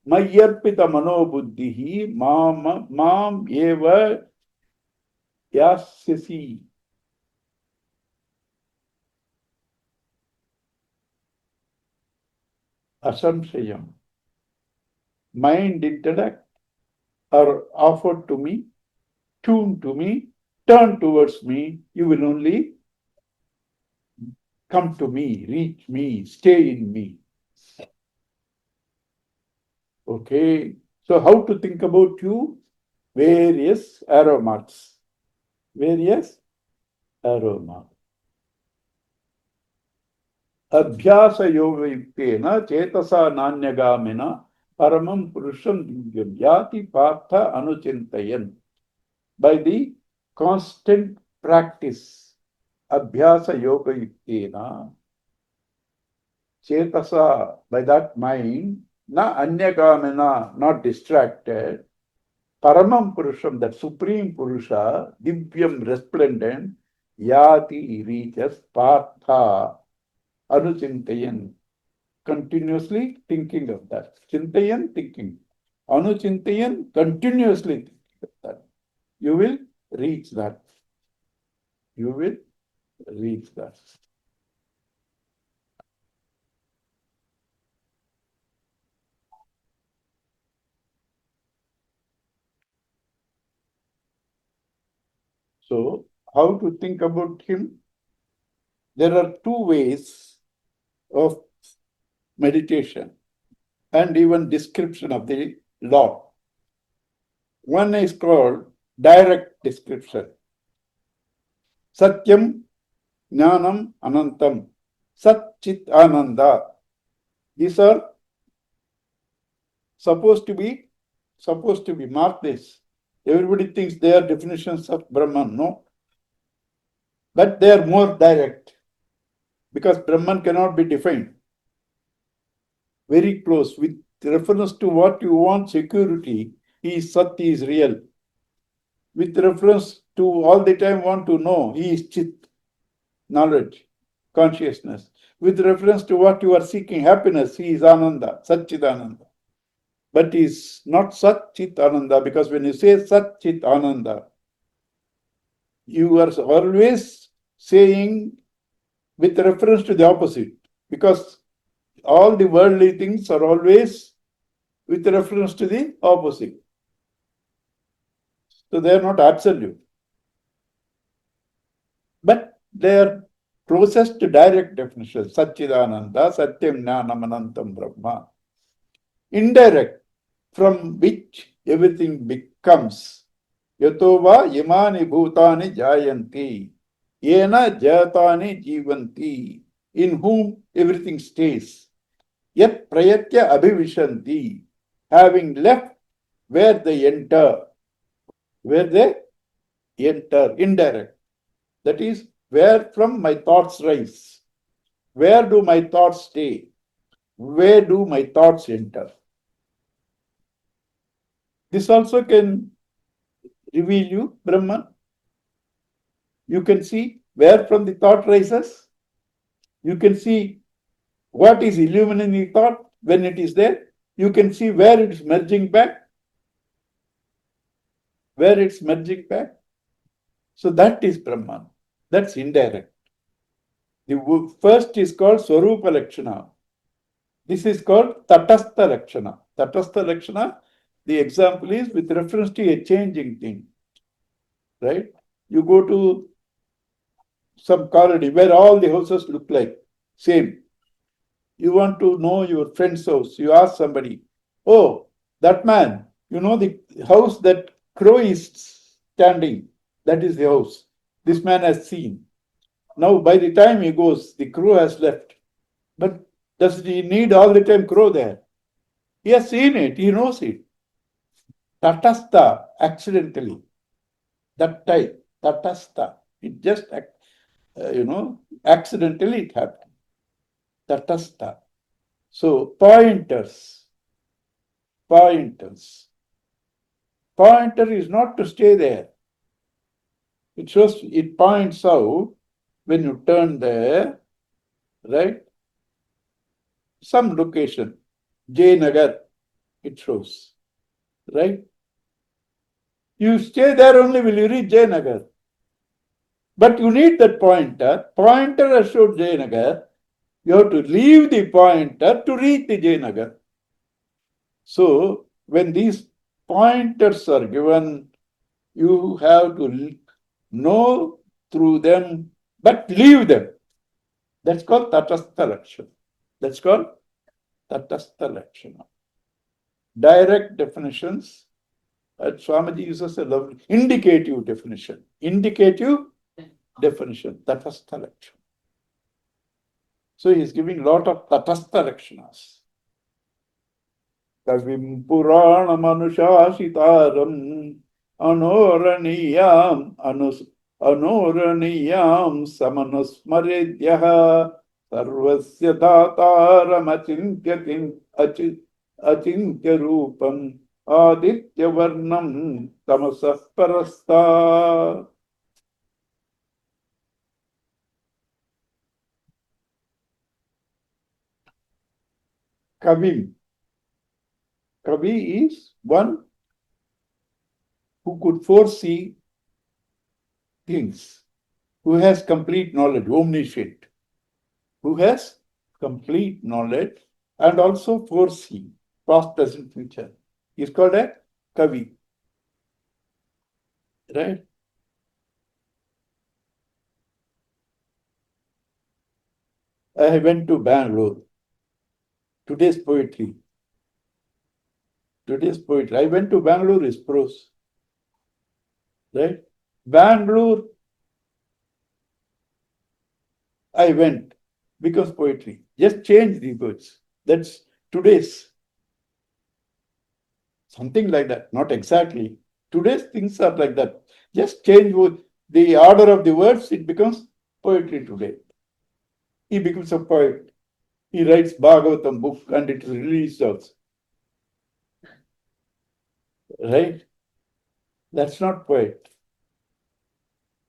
C: Mayyarpita manobuddhihi mam eva yasyasi. Asamshayam. Mind, intellect are offered to me, tuned to me, turn towards me. You will only come to me, reach me, stay in me. Okay. So how to think about you? Various arrow marks. Various arrow marks. Abhyasa yoga yuktena chetasa nanyagamena paramam purusham divyam yati partha anuchintayan. By the constant practice, abhyasa yoga yuktena, chetasa, by that mind, na anyagamena, not distracted, paramam purusham, that supreme purusha, divyam, resplendent, yati, reaches, partha, anuchintayan, continuously thinking of that. Chintayan, thinking. Anuchintayan, continuously thinking of that. You will reach that. You will reach that. So, how to think about him? There are two ways of meditation and even description of the Lord. One is called direct description. Satyam, Jnanam, Anantam, Sat Chit Ananda. These are supposed to be mark this. Everybody thinks they are definitions of Brahman. No. But they are more direct because Brahman cannot be defined. Very close with reference to what you want security, he is Sat, he is real. With reference to all the time want to know, he is Chit, knowledge, consciousness. With reference to what you are seeking, happiness, he is Ananda, Satchidananda. But he is not Sat Chit Ananda, because when you say Sat Chit Ananda, you are always saying with reference to the opposite, because all the worldly things are always with reference to the opposite. So they are not absolute. But they are closest to direct definition. Satchidananda, Satyam Jnanam Anantam Brahma. Indirect, from which everything becomes. Yatova imani bhutani jayanti. Yena jatani jivanti. In whom everything stays. Yet prayatya abhivishanti. Having left where they enter. Where they enter, indirect. That is, where from my thoughts rise. Where do my thoughts stay? Where do my thoughts enter? This also can reveal you Brahman. You can see where from the thought rises. You can see what is illuminating the thought when it is there. You can see where it is merging back. Where it's merging back. So that is Brahman. That's indirect. The first is called Swarupa Lakshana. This is called Tatastha Lakshana. Tatastha Lakshana, the example is with reference to a changing thing. Right? You go to some colony where all the houses look like same. You want to know your friend's house. You ask somebody, oh, that man, you know the house that crow is standing, that is the house. This man has seen. Now, by the time he goes, the crow has left. But does he need all the time crow there? He has seen it, he knows it. Tatastha, accidentally. That type, tatastha. It just, accidentally it happened. Tatastha. So, pointers. Pointers. Pointer is not to stay there. It shows, it points out when you turn there, right? Some location, Jayanagar, it shows, right? You stay there only will you reach Jayanagar. But you need that pointer. Pointer has showed Jayanagar. You have to leave the pointer to reach the Jayanagar. So, when these pointers are given, you have to know through them, but leave them. That's called Tatastha Lakshana. That's called Tatastha Lakshana. Direct definitions. Swamiji uses a lovely indicative definition. Indicative definition. Tatastha Lakshana. So he is giving a lot of Tatastha Lakshanas. Kavim Puranam Anushashitaram Anoraniyam Anoraniyam Samanusmaredyaha Sarvasya Dhataram Achintya Rupam Aditya Varnam Tamasah Parastha. Kavim. Kavi is one who could foresee things, who has complete knowledge, omniscient, who has complete knowledge and also foresee past, present, future. He is called a Kavi. Right? I went to Bangalore. Today's poetry. Today's poetry. I went to Bangalore is prose. Right? Bangalore, I went because poetry. Just change the words. That's today's. Something like that. Not exactly. Today's things are like that. Just change the order of the words, it becomes poetry today. He becomes a poet. He writes Bhagavatam book and it is released also. Right? That's not poet.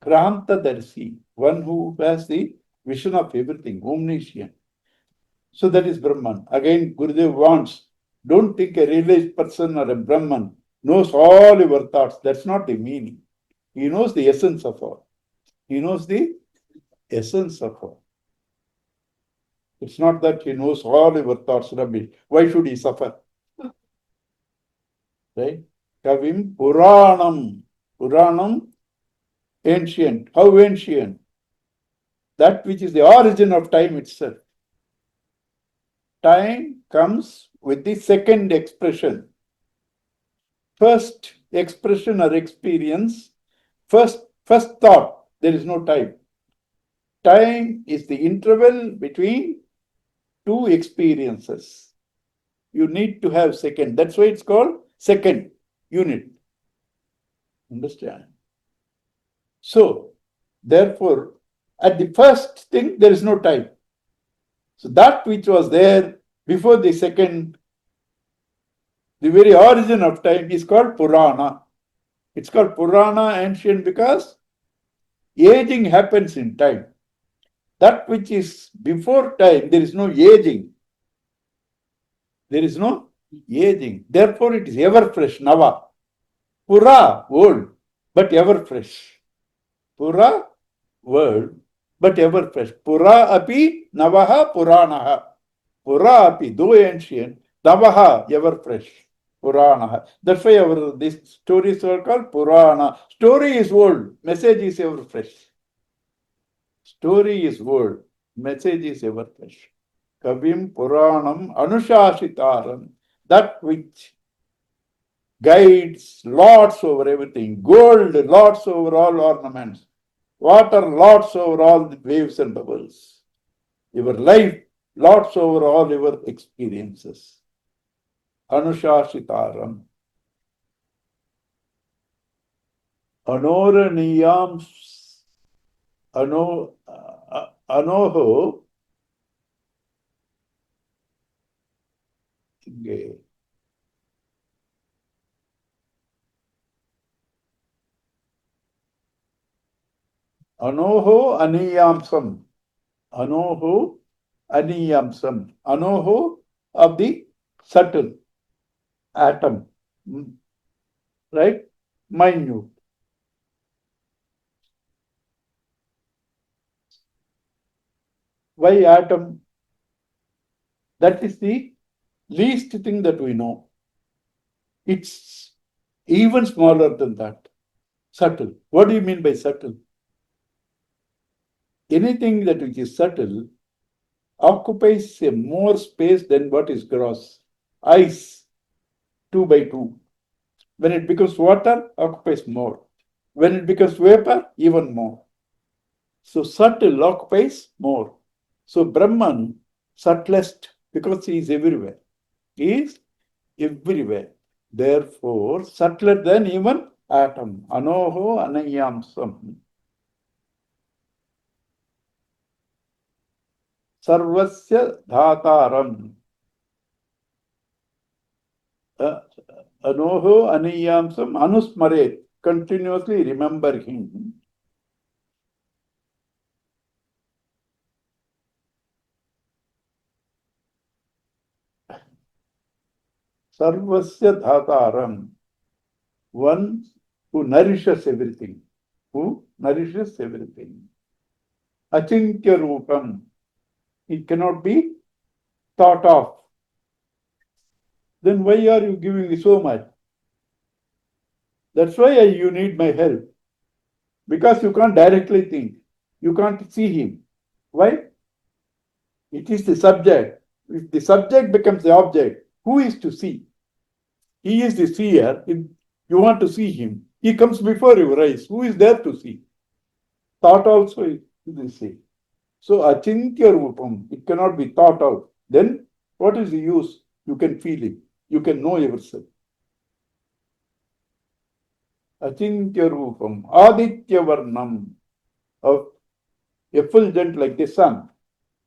C: Kranta Darsi, one who has the vision of everything, omniscient. So that is Brahman. Again, Gurudev wants, don't think a realized person or a Brahman knows all your thoughts. That's not the meaning. He knows the essence of all. He knows the essence of all. It's not that he knows all your thoughts, Rabbi. Why should he suffer? Right? Kavim Puranam. Puranam, ancient. How ancient? That which is the origin of time itself. Time comes with the second expression. First expression or experience, first thought, there is no time. Time is the interval between two experiences. You need to have second. That's why it's called second unit. Understand? So, therefore, at the first thing, there is no time. So that which was there before the second, the very origin of time is called Purana. It's called Purana, ancient, because Aging happens in time. That which is before time, there is no aging. There is no aging. Therefore, it is ever fresh, Nava. Pura, old, but ever fresh. Pura, world, but ever fresh. Pura api navaha puranaha. Pura api, though ancient, navaha, ever fresh. Puranaha. That's why these stories are called Purana. Story is old, message is ever fresh. Story is old, message is ever fresh. Kavim Puranam Anushashitaram, that which guides, lords over everything. Gold lords over all ornaments. Water lords over all the waves and bubbles. Your life lords over all your experiences. Anushashitaram. Anoraniyam Anoho Anoho Aniyamsam. Anoho Aniyamsam. Anoho of the subtle atom. Right? Minute. Why atom? That is the least thing that we know. It's even smaller than that. Subtle. What do you mean by subtle? Anything that which is subtle occupies a more space than what is gross. Ice, 2 by 2. When it becomes water, occupies more. When it becomes vapor, even more. So subtle occupies more. So Brahman, subtlest, because he is everywhere. He is everywhere. Therefore, subtler than even atom. Anoho anayamsam. Sarvasya dhataram. Anoho aniyamsam anusmaret. Continuously remember him. Sarvasya dhataram. One who nourishes everything. Who nourishes everything. Achintya rupam. It cannot be thought of. Then why are you giving me so much? That's why you need my help. Because you can't directly think. You can't see him. Why? It is the subject. If the subject becomes the object, who is to see? He is the seer. If you want to see him, he comes before your eyes. Who is there to see? Thought also is the same. So achintya rupam, it cannot be thought out. Then what is the use? You can feel it. You can know yourself. Achintya rupam, aditya varnam, of effulgent like the sun.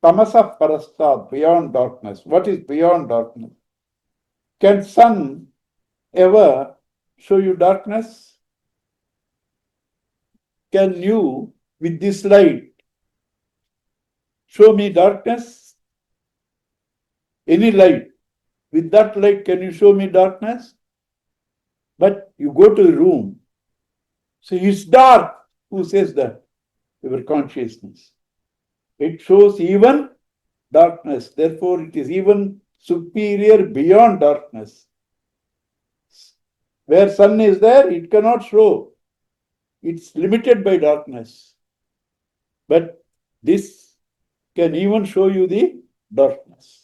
C: Tamasa parastat, beyond darkness. What is beyond darkness? Can sun ever show you darkness? Can you, with this light, show me darkness? Any light. With that light, can you show me darkness? But you go to the room. So it's dark. Who says that? Your consciousness. It shows even darkness. Therefore, it is even superior beyond darkness. Where sun is there, it cannot show. It's limited by darkness. But this can even show you the darkness.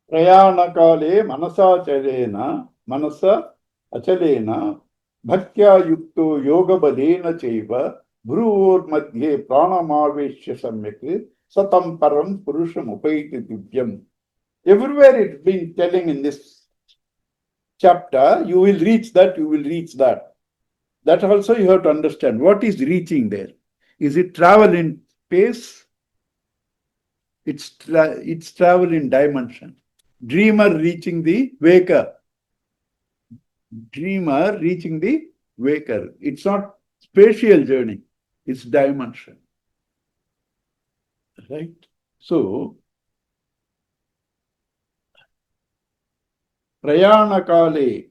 C: Prayanakale manasachalena, manasa achalena, bhaktya yukto yoga balena chaiva, bhruvor madhye pranamaveshya samyak, satam param purusham upaiti divyam. Everywhere it's been telling in this chapter, you will reach that, you will reach that. That also you have to understand. What is reaching there? Is it travel in space? It's travel in dimension. Dreamer reaching the waker. Dreamer reaching the waker. It's not spatial journey. It's dimension. Right? So, Prayanakale.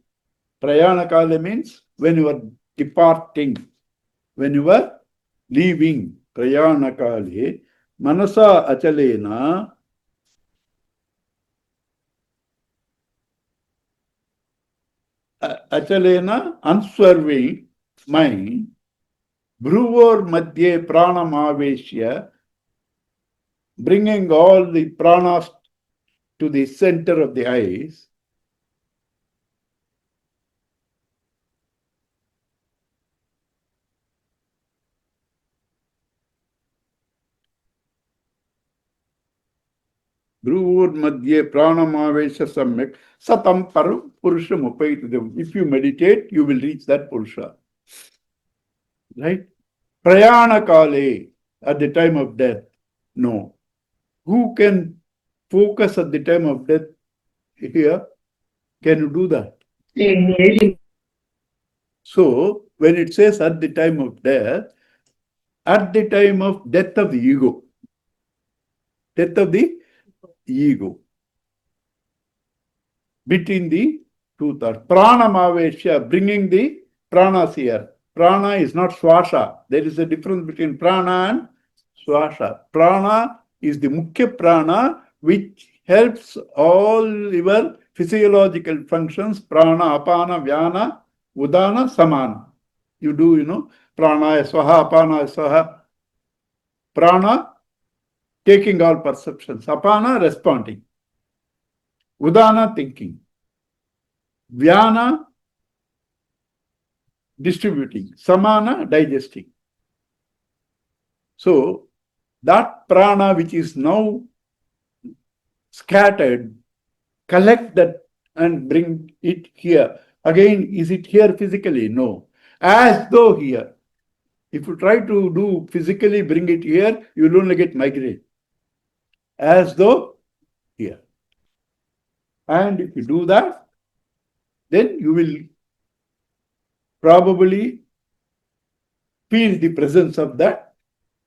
C: Prayanakale means when you are departing, when you are leaving. Prayanakale. Manasa achalena. Achalena, unswerving mind. Bruvor madhye pranamaveshya. Bringing all the pranas to the center of the eyes. Bruvur madhye pranamavesha samyak satam param purusham upaitidam. If you meditate, you will reach that purusha. Right? Prayana kale, at the time of death. No. Who can focus at the time of death here? Can you do that? So, when it says at the time of death of the ego. Death of the ego. Between the two thoughts. Pranamavesha, bringing the pranas here. Prana is not swasha. There is a difference between prana and swasha. Prana is the mukhya prana which helps all your physiological functions. Prana, apana, vyana, udana, samana. You do, prana, swaha, apana, swaha. Prana, taking all perceptions. Apana, responding. Udana, thinking. Vyana, distributing. Samana, digesting. So, that prana which is now scattered, collect that and bring it here. Again, is it here physically? No. As though here. If you try to do physically, bring it here, you will only get migraine. As though here. And if you do that, then you will probably feel the presence of that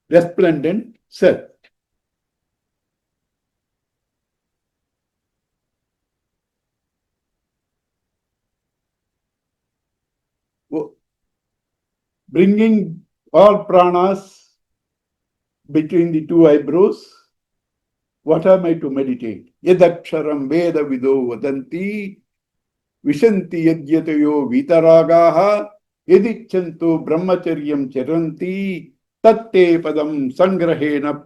C: resplendent self. Bringing all pranas between the two eyebrows. What am I to meditate? Yadaksharam veda vido vadanti vishanti yadyatayo vitaragaha yadichanto brahmacharyam charanti tatte padam sangrahena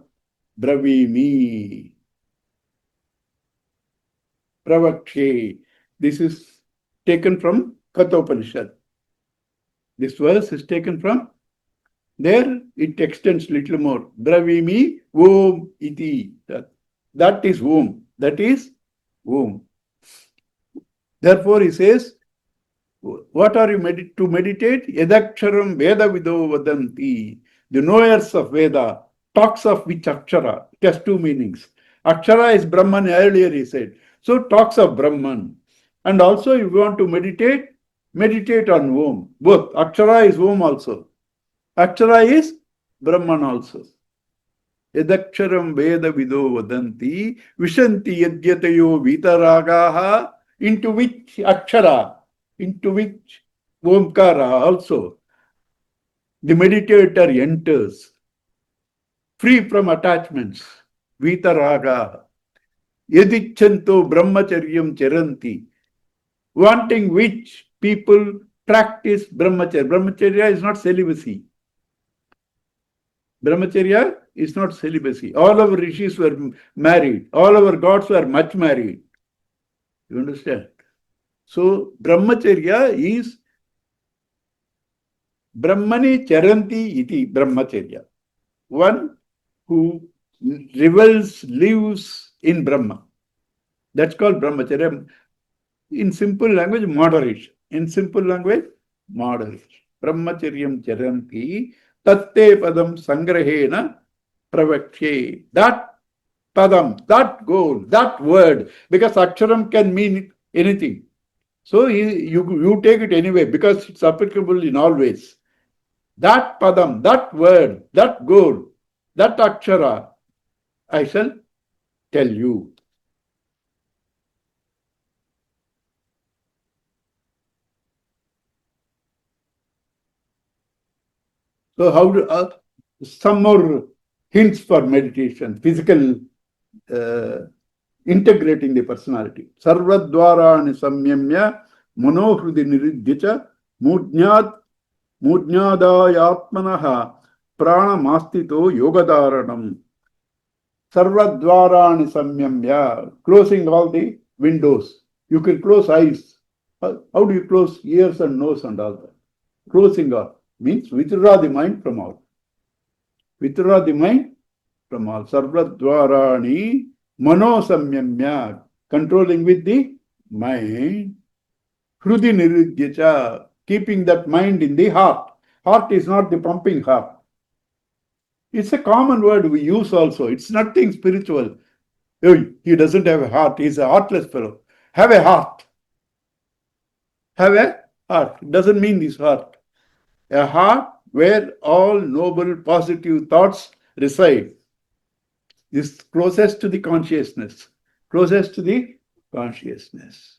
C: bravimi. Pravakshe. This is taken from Kathopanishad. This verse is taken from there. It extends little more. Bravimi Om iti. That is Om. That is Om. Therefore, he says, what are you to meditate? Yadaksharam Veda Vido Vadanti. The knowers of Veda talks of which Akshara. It has two meanings. Akshara is Brahman, earlier he said. So talks of Brahman. And also if you want to meditate, meditate on Om. Both. Akshara is Om also. Akshara is Brahman also. Yadaksharam Veda Vido Vadanti Vishanti Yadyatayo Vitaragaha, into which Akshara, into which Omkara also the meditator enters, free from attachments. Vitaraga. Yadichanto Brahmacharyam Charanti, wanting which people practice Brahmacharya. Brahmacharya is not celibacy. Brahmacharya is not celibacy. All our rishis were married. All our gods were much married. You understand? So, Brahmacharya is Brahmani Charanti iti Brahmacharya. One who revels, lives in Brahma. That's called Brahmacharya. In simple language, moderation. In simple language, moderation. brahmacharyam charanti tatte padam sangrahena pravakshe. That padam, that goal, that word, because aksharam can mean anything. So you take it anyway because it's applicable in all ways. That padam, that word, that goal, that akshara, I shall tell you. So how do some more hints for meditation, physical integrating the personality. Sarvadvarani samyamya manohrudi niridhya mudnyadayatmanaha prana mastito yogadaranam. Sarvadvarani samyamya, closing all the windows. You can close eyes. How do you close ears and nose and all that? Closing all means withdraw the mind from all. Withdraw the mind from all. Sarvadvarani mano samyamya, controlling with the mind. Hrudi niruddhya, keeping that mind in the heart. Heart is not the pumping heart. It's a common word we use also. It's nothing spiritual. Oh, he doesn't have a heart. He's a heartless fellow. Have a heart. Have a heart. It doesn't mean this heart. A heart where all noble positive thoughts reside. Is closest to the consciousness. Closest to the consciousness.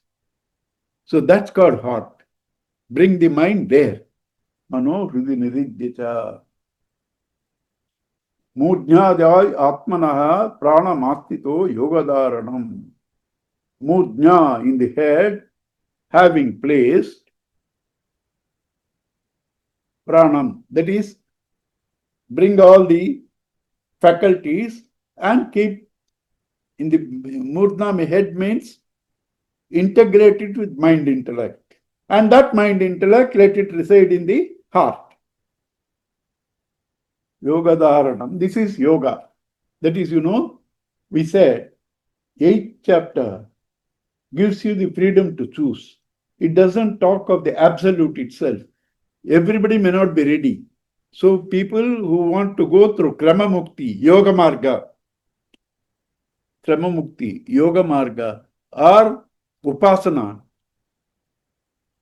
C: So that's called heart. Bring the mind there. Mano hridi niridhya. Mudnyadaya atmanaha prana mastito yogadaranam. Mudnya in the head, having placed pranam, that is, bring all the faculties and keep in the mudna head means integrate it with mind intellect. And that mind intellect, let it reside in the heart. Yoga dharanam. This is yoga. That is, we said, 8th chapter gives you the freedom to choose. It doesn't talk of the absolute itself. Everybody may not be ready. So people who want to go through Krama Mukti, Yoga Marga, Krama Mukti, Yoga Marga, or Upasana,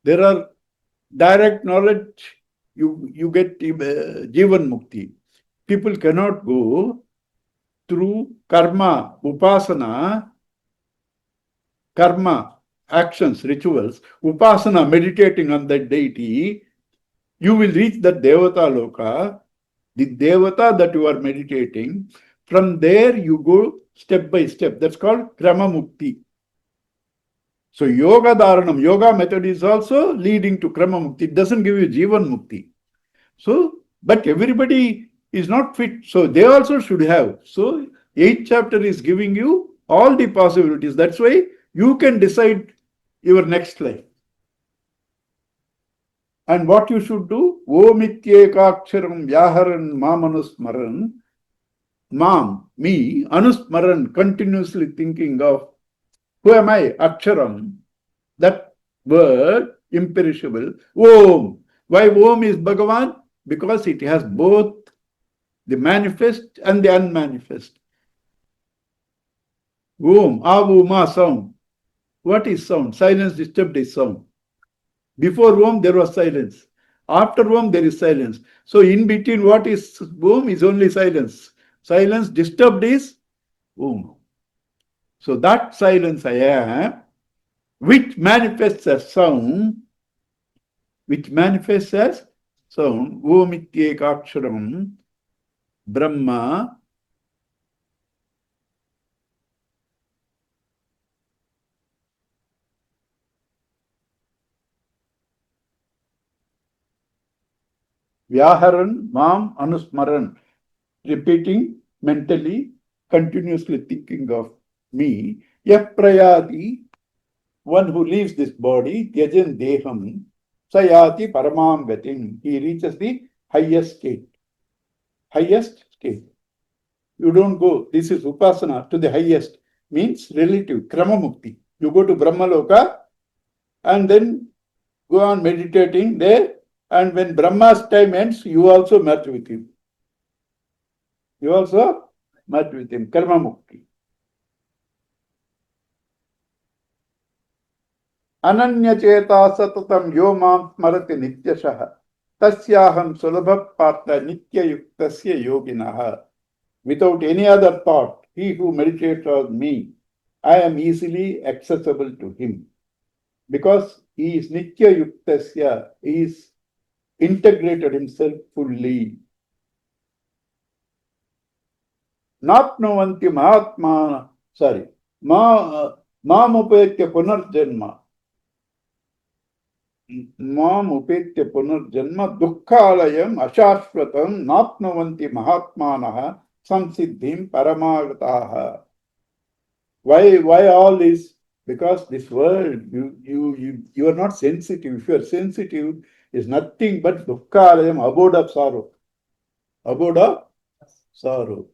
C: there are direct knowledge, you get Jivan Mukti. People cannot go through karma, upasana, karma, actions, rituals, upasana, meditating on that deity. You will reach that Devata Loka, the Devata that you are meditating. From there you go step by step. That's called Krama Mukti. So Yoga Dharanam, yoga method is also leading to Krama Mukti. It doesn't give you Jivan Mukti. So, but everybody is not fit. So they also should have. So 8th chapter is giving you all the possibilities. That's why you can decide your next life. And what you should do? Om ityekaksharam vyaharan mamanusmaran. Mam, me, anusmaran, continuously thinking of who am I? Aksharam. That word, imperishable. Om. Why Om is Bhagavan? Because it has both the manifest and the unmanifest. Om, Avuma, sound. What is sound? Silence disturbed is sound. Before Om, there was silence. After Om, there is silence. So in between what is Om is only silence. Silence disturbed is Om. So that silence I am, which manifests as sound, Om ityekaksharam, Brahma, Vyaharan, Mam, Anusmaran, repeating mentally, continuously thinking of me. Yaprayati, one who leaves this body, Tyajan Deham, Sayati Paramam Gatim, he reaches the highest state. Highest state. You don't go, this is Upasana, to the highest, means relative, Krama Mukti. You go to Brahma Loka and then go on meditating there And when Brahma's time ends, you also merge with him. You also merge with him. Karma mukti. Ananya cheta satatam yo mam smarati nityashaha. Tasyaham sulabha partha nitya yuktasya yoginaha. Without any other thought, he who meditates on me, I am easily accessible to him. Because he is nitya yuktasya, he is integrated himself fully. Napnuvanti mahatma, sorry, mamupetya punarjanma. Mamupetya punarjanma dukkhalayam ashashvatam napnuvanti mahatmanaha samsiddhim paramagataha. Why all this? Because this world, you are not sensitive. If you are sensitive, is nothing but dukkhalayam, abode of sorrow. Abode of sorrow.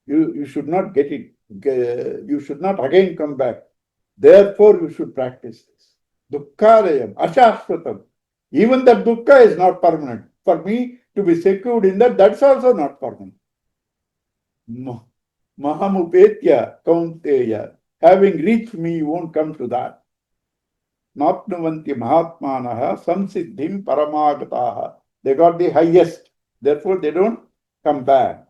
C: You should not get it. You should not again come back. Therefore, you should practice this. Dukkhalayam, ashashvatam. Even that dukkha is not permanent. For me to be secured in that, that's also not permanent. Mahamupetya kaunteya. Having reached me, you won't come to that. Napnuvanti mahatmanaha samsiddhim paramagataha. They got the highest. Therefore, they don't come back.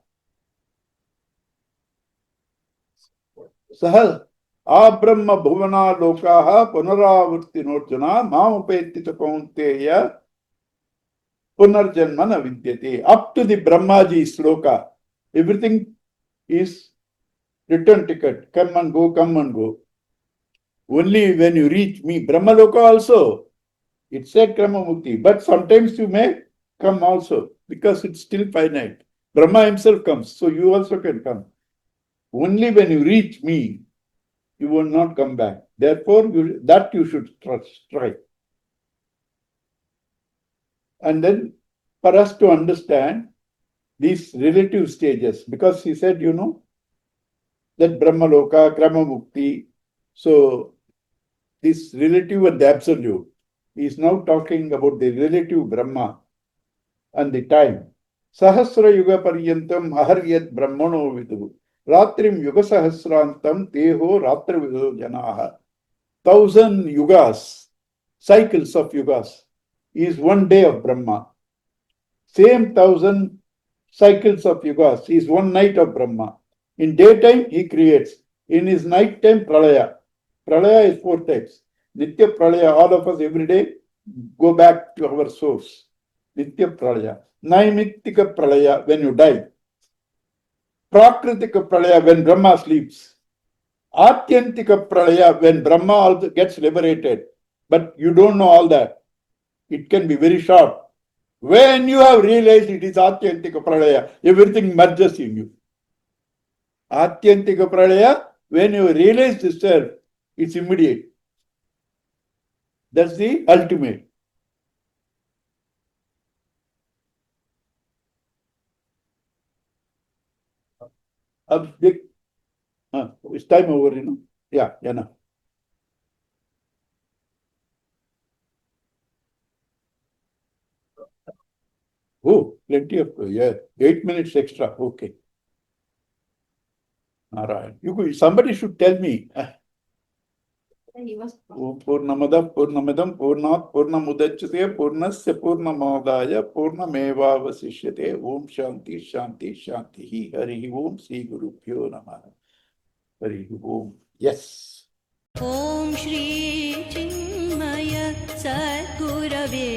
C: Sah abrahma bhuvana lokaha punaravurti norjuna mamupeti kaunteya punarjanmana vidyate. Up to the Brahmaji sloka, everything is return ticket. Come and go, come and go. Only when you reach me, Brahmaloka also, it said Krama Mukti, but sometimes you may come also because it's still finite. Brahma himself comes, so you also can come. Only when you reach me, you will not come back. Therefore, you should try. And then for us to understand these relative stages, because he said, that Brahmaloka, Krama Mukti, so this relative and the absolute, he is now talking about the relative Brahma and the time. Sahasra yuga paryantam aharyat brahmano vidu. Ratrim yuga sahasrantam teho ratra vidu janaha. 1,000 yugas, cycles of yugas, is one day of Brahma. Same 1,000 cycles of yugas is one night of Brahma. In daytime, he creates. In his night time, pralaya. Pralaya is 4 types. Nitya pralaya, all of us every day go back to our source. Nitya pralaya. Naimittika pralaya, when you die. Prakritika pralaya, when Brahma sleeps. Atyantika pralaya, when Brahma also gets liberated. But you don't know all that. It can be very short. When you have realized it is Atyantika pralaya, everything merges in you. Atyantika pralaya, when you realize the self, it's immediate. That's the ultimate. It's time over, Yeah, no. Oh, plenty of, 8 minutes extra. Okay. All right. Somebody should tell me. Purnamada Purnamidam Purnat Purnamudachyate Purnasya Purnamadaya Purnamevavasishyate. Om Shanti Shanti Shanti. Hari Om Sri Gurubhyo Namaha. Hari Om. Yes.
E: Om Shri Chinmay सद्गुरवे